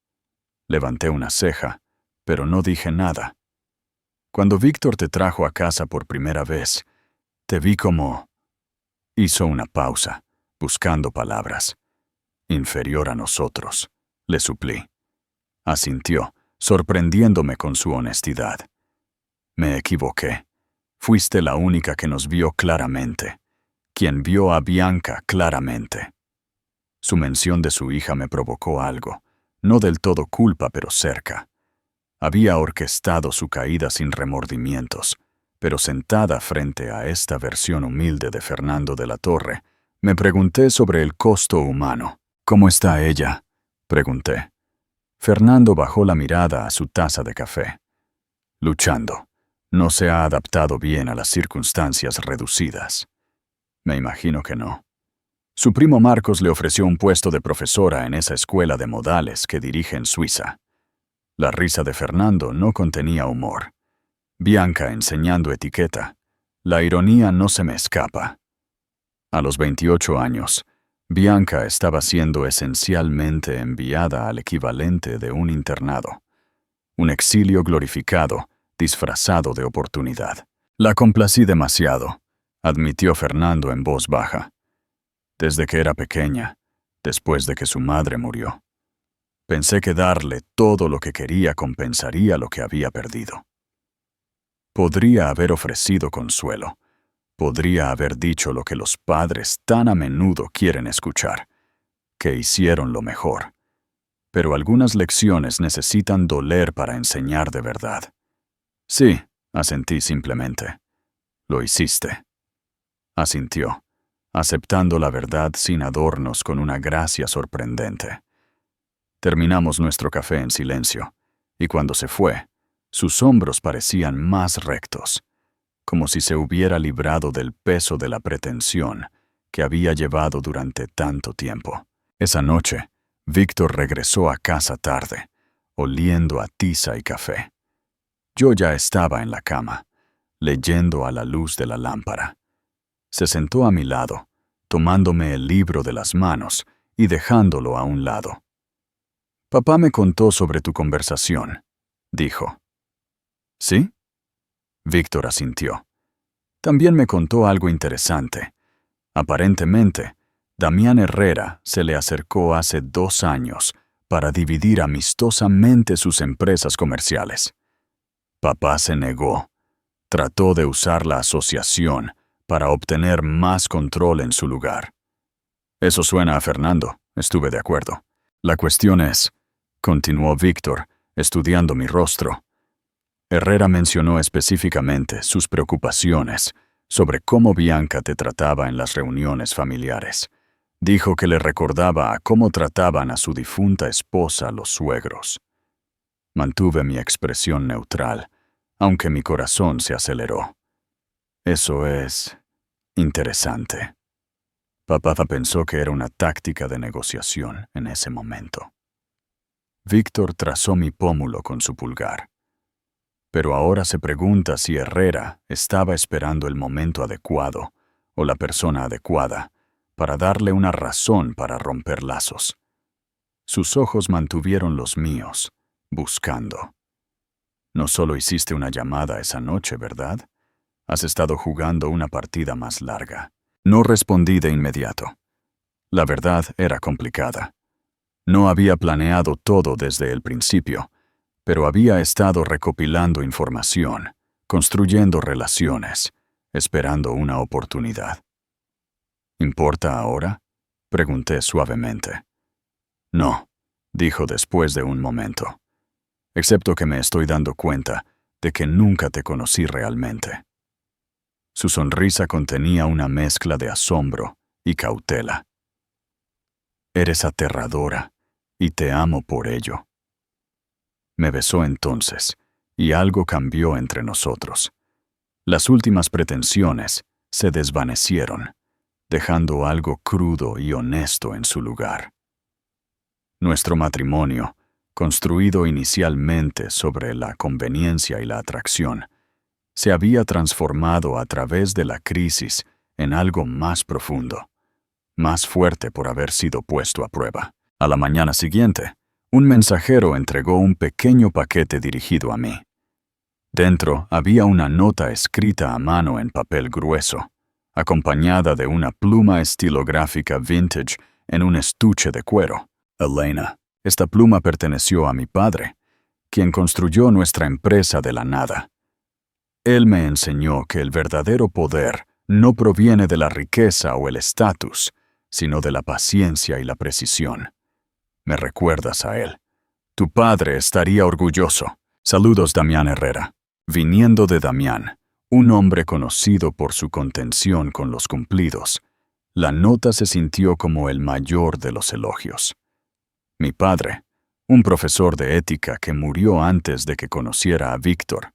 Levanté una ceja, pero no dije nada. «Cuando Víctor te trajo a casa por primera vez, te vi como...» Hizo una pausa, buscando palabras. «Inferior a nosotros», le suplí. Asintió, sorprendiéndome con su honestidad. «Me equivoqué. Fuiste la única que nos vio claramente, quien vio a Bianca claramente». Su mención de su hija me provocó algo, no del todo culpa, pero cerca. Había orquestado su caída sin remordimientos, pero sentada frente a esta versión humilde de Fernando de la Torre, me pregunté sobre el costo humano. «¿Cómo está ella?», pregunté. Fernando bajó la mirada a su taza de café. «Luchando. No se ha adaptado bien a las circunstancias reducidas». «Me imagino que no». Su primo Marcos le ofreció un puesto de profesora en esa escuela de modales que dirige en Suiza. La risa de Fernando no contenía humor. Bianca enseñando etiqueta. La ironía no se me escapa. A los 28 años, Bianca estaba siendo esencialmente enviada al equivalente de un internado. Un exilio glorificado, disfrazado de oportunidad. «La complací demasiado», admitió Fernando en voz baja. «Desde que era pequeña, después de que su madre murió. Pensé que darle todo lo que quería compensaría lo que había perdido. Podría haber ofrecido consuelo. Podría haber dicho lo que los padres tan a menudo quieren escuchar, que hicieron lo mejor. Pero algunas lecciones necesitan doler para enseñar de verdad». «Sí», asentí simplemente. «Lo hiciste». Asintió, aceptando la verdad sin adornos con una gracia sorprendente. Terminamos nuestro café en silencio, y cuando se fue, sus hombros parecían más rectos, como si se hubiera librado del peso de la pretensión que había llevado durante tanto tiempo. Esa noche, Víctor regresó a casa tarde, oliendo a tiza y café. Yo ya estaba en la cama, leyendo a la luz de la lámpara. Se sentó a mi lado, tomándome el libro de las manos y dejándolo a un lado. «Papá me contó sobre tu conversación», dijo. «¿Sí?». Víctor asintió. «También me contó algo interesante. Aparentemente, Damián Herrera se le acercó hace 2 años para dividir amistosamente sus empresas comerciales. Papá se negó. Trató de usar la asociación para obtener más control en su lugar. Eso suena a Fernando, estuve de acuerdo. La cuestión es», continuó Víctor, estudiando mi rostro. «Herrera mencionó específicamente sus preocupaciones sobre cómo Bianca te trataba en las reuniones familiares. Dijo que le recordaba a cómo trataban a su difunta esposa los suegros». Mantuve mi expresión neutral, aunque mi corazón se aceleró. «Eso es interesante». Papá pensó que era una táctica de negociación en ese momento. Víctor trazó mi pómulo con su pulgar. Pero ahora se pregunta si Herrera estaba esperando el momento adecuado o la persona adecuada para darle una razón para romper lazos. Sus ojos mantuvieron los míos, buscando. No solo hiciste una llamada esa noche, ¿verdad? Has estado jugando una partida más larga. No respondí de inmediato. La verdad era complicada. No había planeado todo desde el principio, pero había estado recopilando información, construyendo relaciones, esperando una oportunidad. ¿Importa ahora?, pregunté suavemente. No, dijo después de un momento, excepto que me estoy dando cuenta de que nunca te conocí realmente. Su sonrisa contenía una mezcla de asombro y cautela. Eres aterradora, y te amo por ello. Me besó entonces, y algo cambió entre nosotros. Las últimas pretensiones se desvanecieron, dejando algo crudo y honesto en su lugar. Nuestro matrimonio, construido inicialmente sobre la conveniencia y la atracción, se había transformado a través de la crisis en algo más profundo, más fuerte por haber sido puesto a prueba. A la mañana siguiente, un mensajero entregó un pequeño paquete dirigido a mí. Dentro había una nota escrita a mano en papel grueso, acompañada de una pluma estilográfica vintage en un estuche de cuero. Elena, esta pluma perteneció a mi padre, quien construyó nuestra empresa de la nada. Él me enseñó que el verdadero poder no proviene de la riqueza o el estatus, sino de la paciencia y la precisión. Me recuerdas a él. Tu padre estaría orgulloso. Saludos, Damián Herrera. Viniendo de Damián, un hombre conocido por su contención con los cumplidos, la nota se sintió como el mayor de los elogios. Mi padre, un profesor de ética que murió antes de que conociera a Víctor,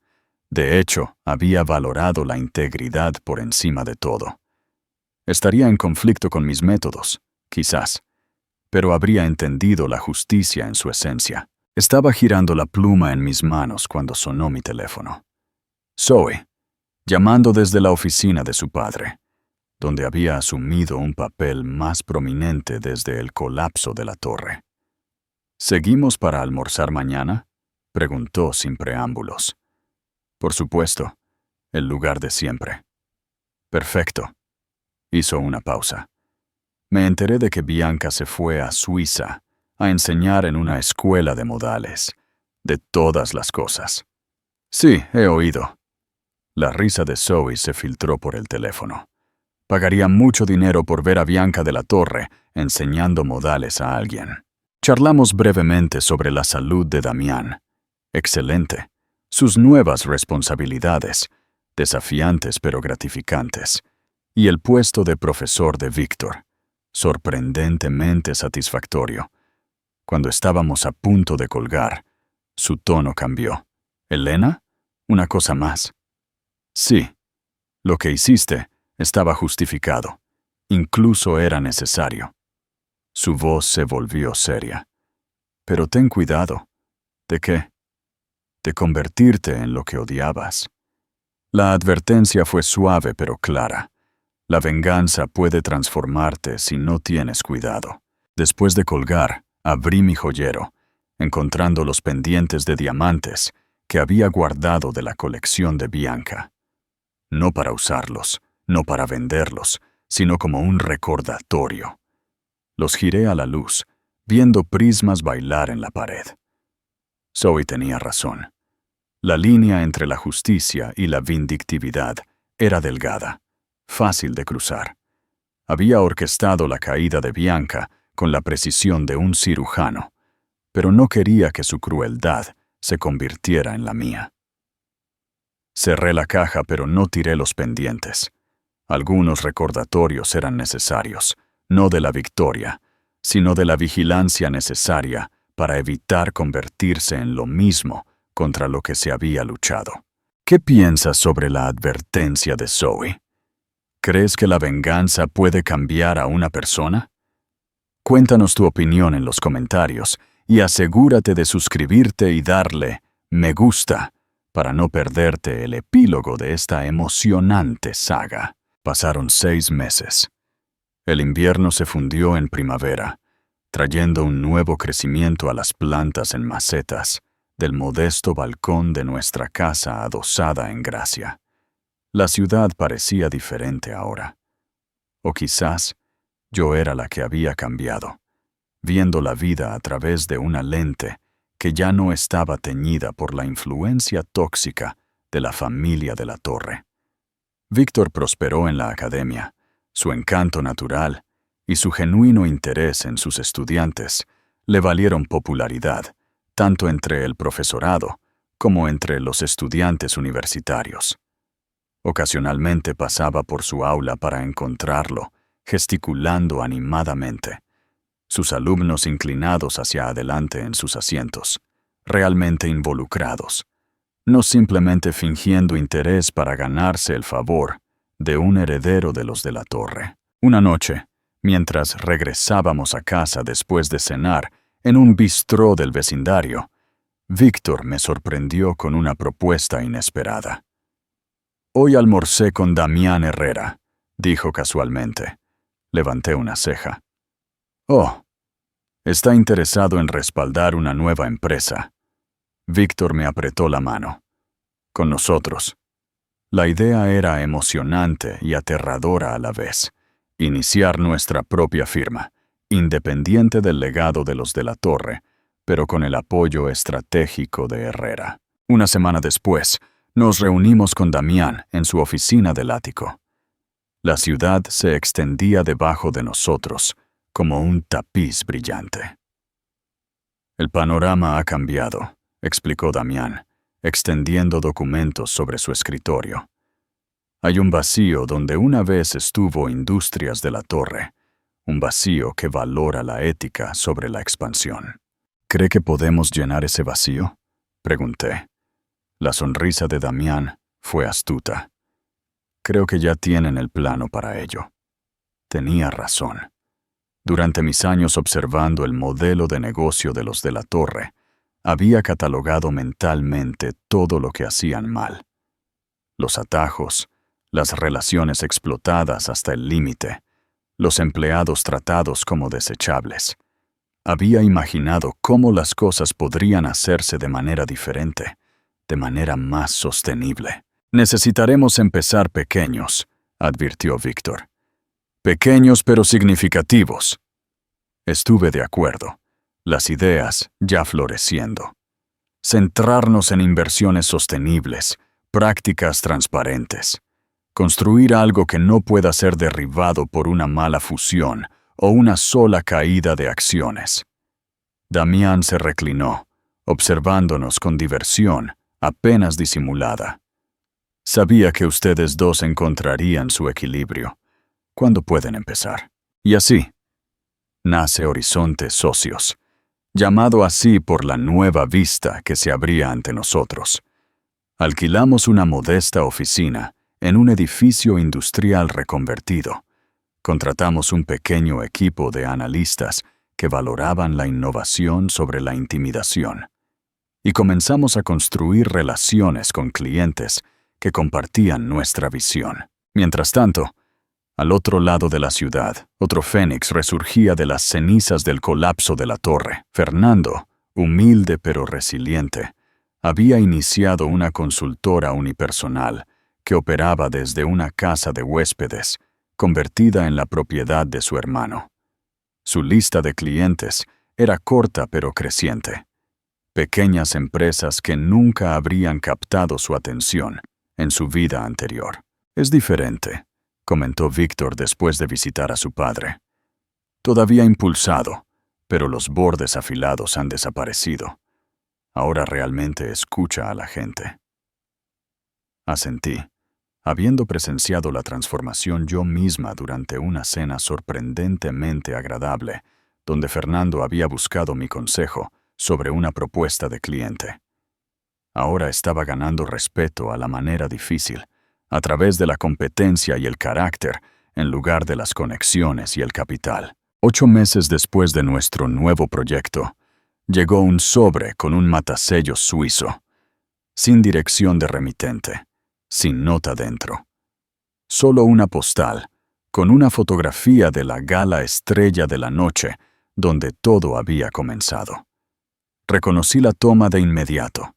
de hecho, había valorado la integridad por encima de todo. Estaría en conflicto con mis métodos, quizás, pero habría entendido la justicia en su esencia. Estaba girando la pluma en mis manos cuando sonó mi teléfono. Zoe, llamando desde la oficina de su padre, donde había asumido un papel más prominente desde el colapso de la torre. ¿Seguimos para almorzar mañana?, preguntó sin preámbulos. Por supuesto, el lugar de siempre. Perfecto. Hizo una pausa. Me enteré de que Bianca se fue a Suiza a enseñar en una escuela de modales, de todas las cosas. Sí, he oído. La risa de Zoe se filtró por el teléfono. Pagaría mucho dinero por ver a Bianca de la Torre enseñando modales a alguien. Charlamos brevemente sobre la salud de Damián. Excelente. Sus nuevas responsabilidades, desafiantes pero gratificantes, y el puesto de profesor de Víctor, sorprendentemente satisfactorio. Cuando estábamos a punto de colgar, su tono cambió. ¿Elena? Una cosa más. Sí, lo que hiciste estaba justificado. Incluso era necesario. Su voz se volvió seria. Pero ten cuidado. ¿De qué? De convertirte en lo que odiabas. La advertencia fue suave pero clara. La venganza puede transformarte si no tienes cuidado. Después de colgar, abrí mi joyero, encontrando los pendientes de diamantes que había guardado de la colección de Bianca. No para usarlos, no para venderlos, sino como un recordatorio. Los giré a la luz, viendo prismas bailar en la pared. Zoe tenía razón. La línea entre la justicia y la vindictividad era delgada, fácil de cruzar. Había orquestado la caída de Bianca con la precisión de un cirujano, pero no quería que su crueldad se convirtiera en la mía. Cerré la caja, pero no tiré los pendientes. Algunos recordatorios eran necesarios, no de la victoria, sino de la vigilancia necesaria para evitar convertirse en lo mismo contra lo que se había luchado. ¿Qué piensas sobre la advertencia de Zoe? ¿Crees que la venganza puede cambiar a una persona? Cuéntanos tu opinión en los comentarios y asegúrate de suscribirte y darle me gusta para no perderte el epílogo de esta emocionante saga. Pasaron 6 meses. El invierno se fundió en primavera, trayendo un nuevo crecimiento a las plantas en macetas del modesto balcón de nuestra casa adosada en Gracia. La ciudad parecía diferente ahora. O quizás yo era la que había cambiado, viendo la vida a través de una lente que ya no estaba teñida por la influencia tóxica de la familia de la Torre. Víctor prosperó en la academia. Su encanto natural y su genuino interés en sus estudiantes le valieron popularidad, tanto entre el profesorado como entre los estudiantes universitarios. Ocasionalmente pasaba por su aula para encontrarlo, gesticulando animadamente. Sus alumnos inclinados hacia adelante en sus asientos, realmente involucrados, no simplemente fingiendo interés para ganarse el favor de un heredero de los de la Torre. Una noche, mientras regresábamos a casa después de cenar en un bistró del vecindario, Víctor me sorprendió con una propuesta inesperada. «Hoy almorcé con Damián Herrera», dijo casualmente. Levanté una ceja. «Oh, está interesado en respaldar una nueva empresa». Víctor me apretó la mano. «Con nosotros». La idea era emocionante y aterradora a la vez. Iniciar nuestra propia firma, independiente del legado de los de la Torre, pero con el apoyo estratégico de Herrera. Una semana después, nos reunimos con Damián en su oficina del ático. La ciudad se extendía debajo de nosotros, como un tapiz brillante. «El panorama ha cambiado», explicó Damián, extendiendo documentos sobre su escritorio. «Hay un vacío donde una vez estuvo Industrias de la Torre, un vacío que valora la ética sobre la expansión». «¿Cree que podemos llenar ese vacío?», pregunté. La sonrisa de Damián fue astuta. «Creo que ya tienen el plano para ello». Tenía razón. Durante mis años observando el modelo de negocio de los de la Torre, había catalogado mentalmente todo lo que hacían mal. Los atajos, las relaciones explotadas hasta el límite, los empleados tratados como desechables. Había imaginado cómo las cosas podrían hacerse de manera diferente, de manera más sostenible. «Necesitaremos empezar pequeños», advirtió Víctor. «Pequeños pero significativos». Estuve de acuerdo. Las ideas ya floreciendo. Centrarnos en inversiones sostenibles, prácticas transparentes. Construir algo que no pueda ser derribado por una mala fusión o una sola caída de acciones. Damián se reclinó, observándonos con diversión, apenas disimulada. «Sabía que ustedes dos encontrarían su equilibrio. ¿Cuándo pueden empezar?» Y así nace Horizonte Socios, llamado así por la nueva vista que se abría ante nosotros. Alquilamos una modesta oficina en un edificio industrial reconvertido. Contratamos un pequeño equipo de analistas que valoraban la innovación sobre la intimidación. Y comenzamos a construir relaciones con clientes que compartían nuestra visión. Mientras tanto, al otro lado de la ciudad, otro fénix resurgía de las cenizas del colapso de la Torre. Fernando, humilde pero resiliente, había iniciado una consultora unipersonal que operaba desde una casa de huéspedes, convertida en la propiedad de su hermano. Su lista de clientes era corta pero creciente. Pequeñas empresas que nunca habrían captado su atención en su vida anterior. «Es diferente», comentó Víctor después de visitar a su padre. «Todavía impulsado, pero los bordes afilados han desaparecido. Ahora realmente escucha a la gente». Asentí, habiendo presenciado la transformación yo misma durante una cena sorprendentemente agradable, donde Fernando había buscado mi consejo sobre una propuesta de cliente. Ahora estaba ganando respeto a la manera difícil, a través de la competencia y el carácter, en lugar de las conexiones y el capital. 8 meses después de nuestro nuevo proyecto, llegó un sobre con un matasellos suizo. sin dirección de remitente, sin nota dentro. Solo una postal, con una fotografía de la gala estrella de la noche, donde todo había comenzado. Reconocí la toma de inmediato.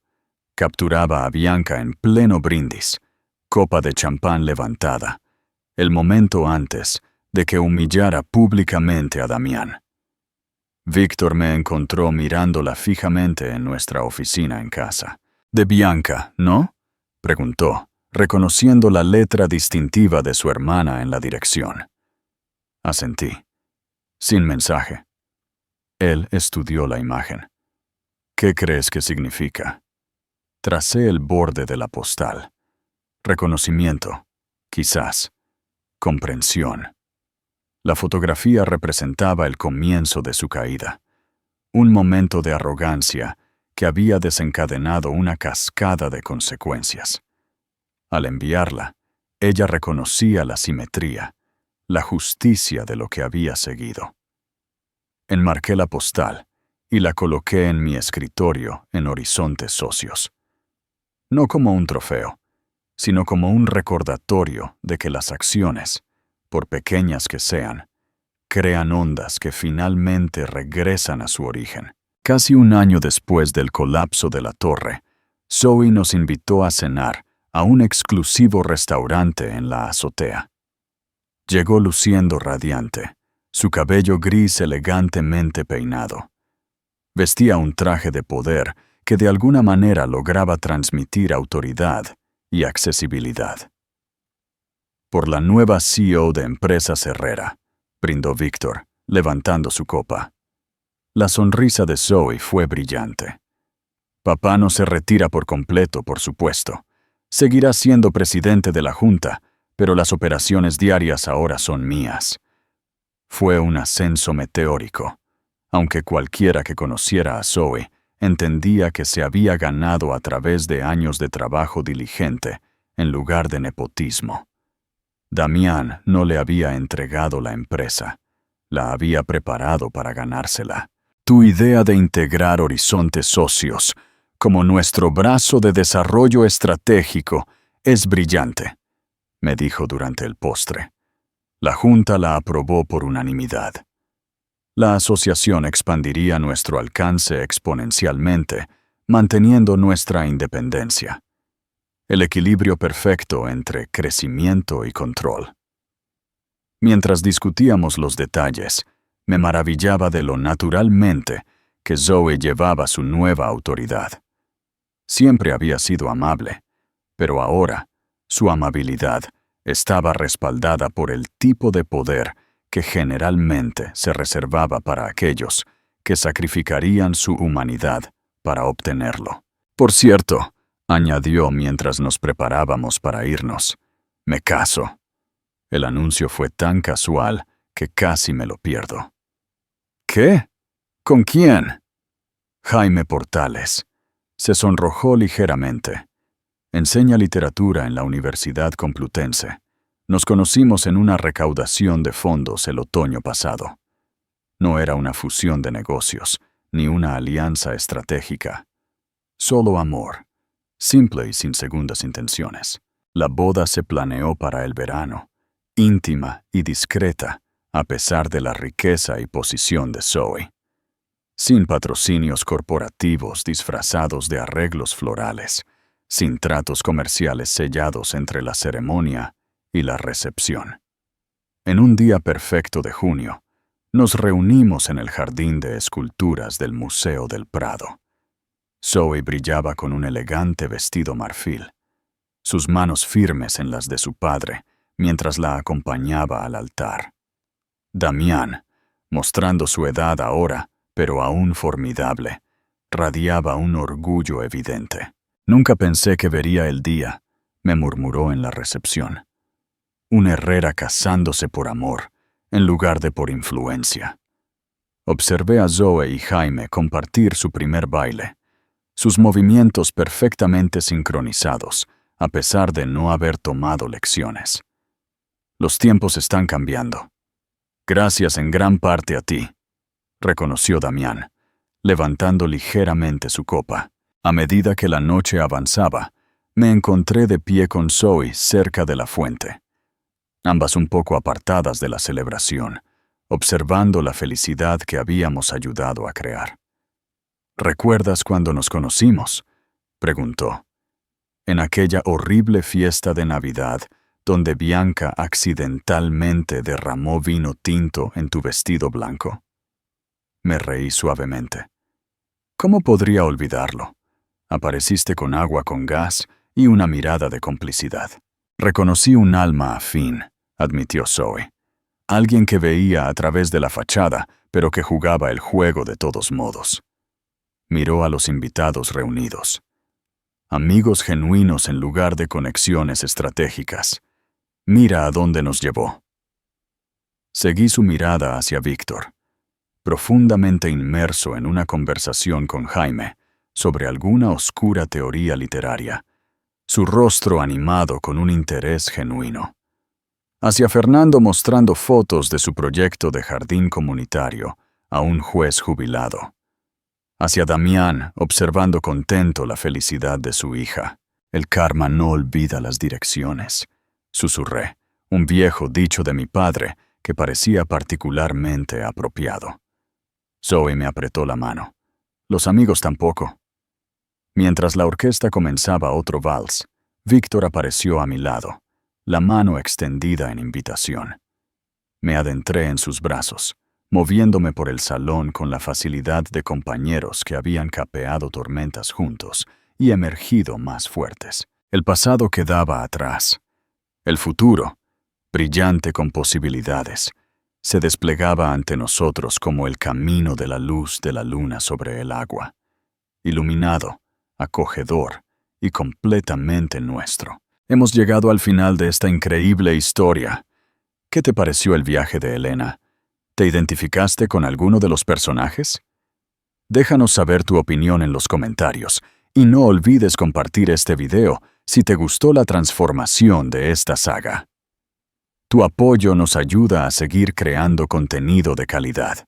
Capturaba a Bianca en pleno brindis, copa de champán levantada, el momento antes de que humillara públicamente a Damián. Víctor me encontró mirándola fijamente en nuestra oficina en casa. «De Bianca, ¿no?», preguntó, reconociendo la letra distintiva de su hermana en la dirección. Asentí, sin mensaje. Él estudió la imagen. «¿Qué crees que significa?». Tracé el borde de la postal. Reconocimiento, quizás. Comprensión. La fotografía representaba el comienzo de su caída. Un momento de arrogancia que había desencadenado una cascada de consecuencias. Al enviarla, ella reconocía la simetría, la justicia de lo que había seguido. Enmarqué la postal y la coloqué en mi escritorio en Horizontes Socios. No como un trofeo, sino como un recordatorio de que las acciones, por pequeñas que sean, crean ondas que finalmente regresan a su origen. Casi un año después del colapso de la torre, Zoe nos invitó a cenar a un exclusivo restaurante en la azotea. Llegó luciendo radiante, su cabello gris elegantemente peinado. Vestía un traje de poder que de alguna manera lograba transmitir autoridad y accesibilidad. «Por la nueva CEO de Empresas Herrera», brindó Víctor, levantando su copa. La sonrisa de Zoe fue brillante. «Papá no se retira por completo, por supuesto. Seguirá siendo presidente de la Junta, pero las operaciones diarias ahora son mías». Fue un ascenso meteórico, aunque cualquiera que conociera a Zoe entendía que se había ganado a través de años de trabajo diligente en lugar de nepotismo. Damián no le había entregado la empresa, la había preparado para ganársela. «Tu idea de integrar Horizontes Socios como nuestro brazo de desarrollo estratégico es brillante», me dijo durante el postre. La Junta la aprobó por unanimidad. La asociación expandiría nuestro alcance exponencialmente, manteniendo nuestra independencia. El equilibrio perfecto entre crecimiento y control. Mientras discutíamos los detalles, me maravillaba de lo naturalmente que Zoe llevaba su nueva autoridad. Siempre había sido amable, pero ahora su amabilidad estaba respaldada por el tipo de poder que generalmente se reservaba para aquellos que sacrificarían su humanidad para obtenerlo. «Por cierto», añadió mientras nos preparábamos para irnos, «me caso». El anuncio fue tan casual que casi me lo pierdo. «¿Qué? ¿Con quién?» «Jaime Portales». Se sonrojó ligeramente. Enseña literatura en la Universidad Complutense. Nos conocimos en una recaudación de fondos el otoño pasado. No era una fusión de negocios, ni una alianza estratégica. Solo amor, simple y sin segundas intenciones. La boda se planeó para el verano, íntima y discreta, a pesar de la riqueza y posición de Zoe. Sin patrocinios corporativos disfrazados de arreglos florales, sin tratos comerciales sellados entre la ceremonia y la recepción. En un día perfecto de junio, nos reunimos en el jardín de esculturas del Museo del Prado. Zoe brillaba con un elegante vestido marfil, sus manos firmes en las de su padre, mientras la acompañaba al altar. Damián, mostrando su edad ahora, pero aún formidable, radiaba un orgullo evidente. «Nunca pensé que vería el día», me murmuró en la recepción. «Un Herrera casándose por amor, en lugar de por influencia». Observé a Zoe y Jaime compartir su primer baile, sus movimientos perfectamente sincronizados, a pesar de no haber tomado lecciones. «Los tiempos están cambiando. Gracias en gran parte a ti», reconoció Damián, levantando ligeramente su copa. A medida que la noche avanzaba, me encontré de pie con Zoe cerca de la fuente, ambas un poco apartadas de la celebración, observando la felicidad que habíamos ayudado a crear. ¿Recuerdas cuando nos conocimos?, preguntó. En aquella horrible fiesta de Navidad, donde Bianca accidentalmente derramó vino tinto en tu vestido blanco. Me reí suavemente. ¿Cómo podría olvidarlo? Apareciste con agua con gas y una mirada de complicidad. Reconocí un alma afín, admitió Zoe. Alguien que veía a través de la fachada, pero que jugaba el juego de todos modos. Miró a los invitados reunidos. Amigos genuinos en lugar de conexiones estratégicas. Mira a dónde nos llevó. Seguí su mirada hacia Víctor, profundamente inmerso en una conversación con Jaime sobre alguna oscura teoría literaria, su rostro animado con un interés genuino. Hacia Fernando mostrando fotos de su proyecto de jardín comunitario a un juez jubilado. Hacia Damián observando contento la felicidad de su hija. El karma no olvida las direcciones, susurré, un viejo dicho de mi padre que parecía particularmente apropiado. Zoe me apretó la mano. Los amigos tampoco. Mientras la orquesta comenzaba otro vals, Víctor apareció a mi lado, la mano extendida en invitación. Me adentré en sus brazos, moviéndome por el salón con la facilidad de compañeros que habían capeado tormentas juntos y emergido más fuertes. El pasado quedaba atrás. El futuro, brillante con posibilidades, se desplegaba ante nosotros como el camino de la luz de la luna sobre el agua, iluminado, acogedor y completamente nuestro. Hemos llegado al final de esta increíble historia. ¿Qué te pareció el viaje de Elena? ¿Te identificaste con alguno de los personajes? Déjanos saber tu opinión en los comentarios y no olvides compartir este video si te gustó la transformación de esta saga. Tu apoyo nos ayuda a seguir creando contenido de calidad.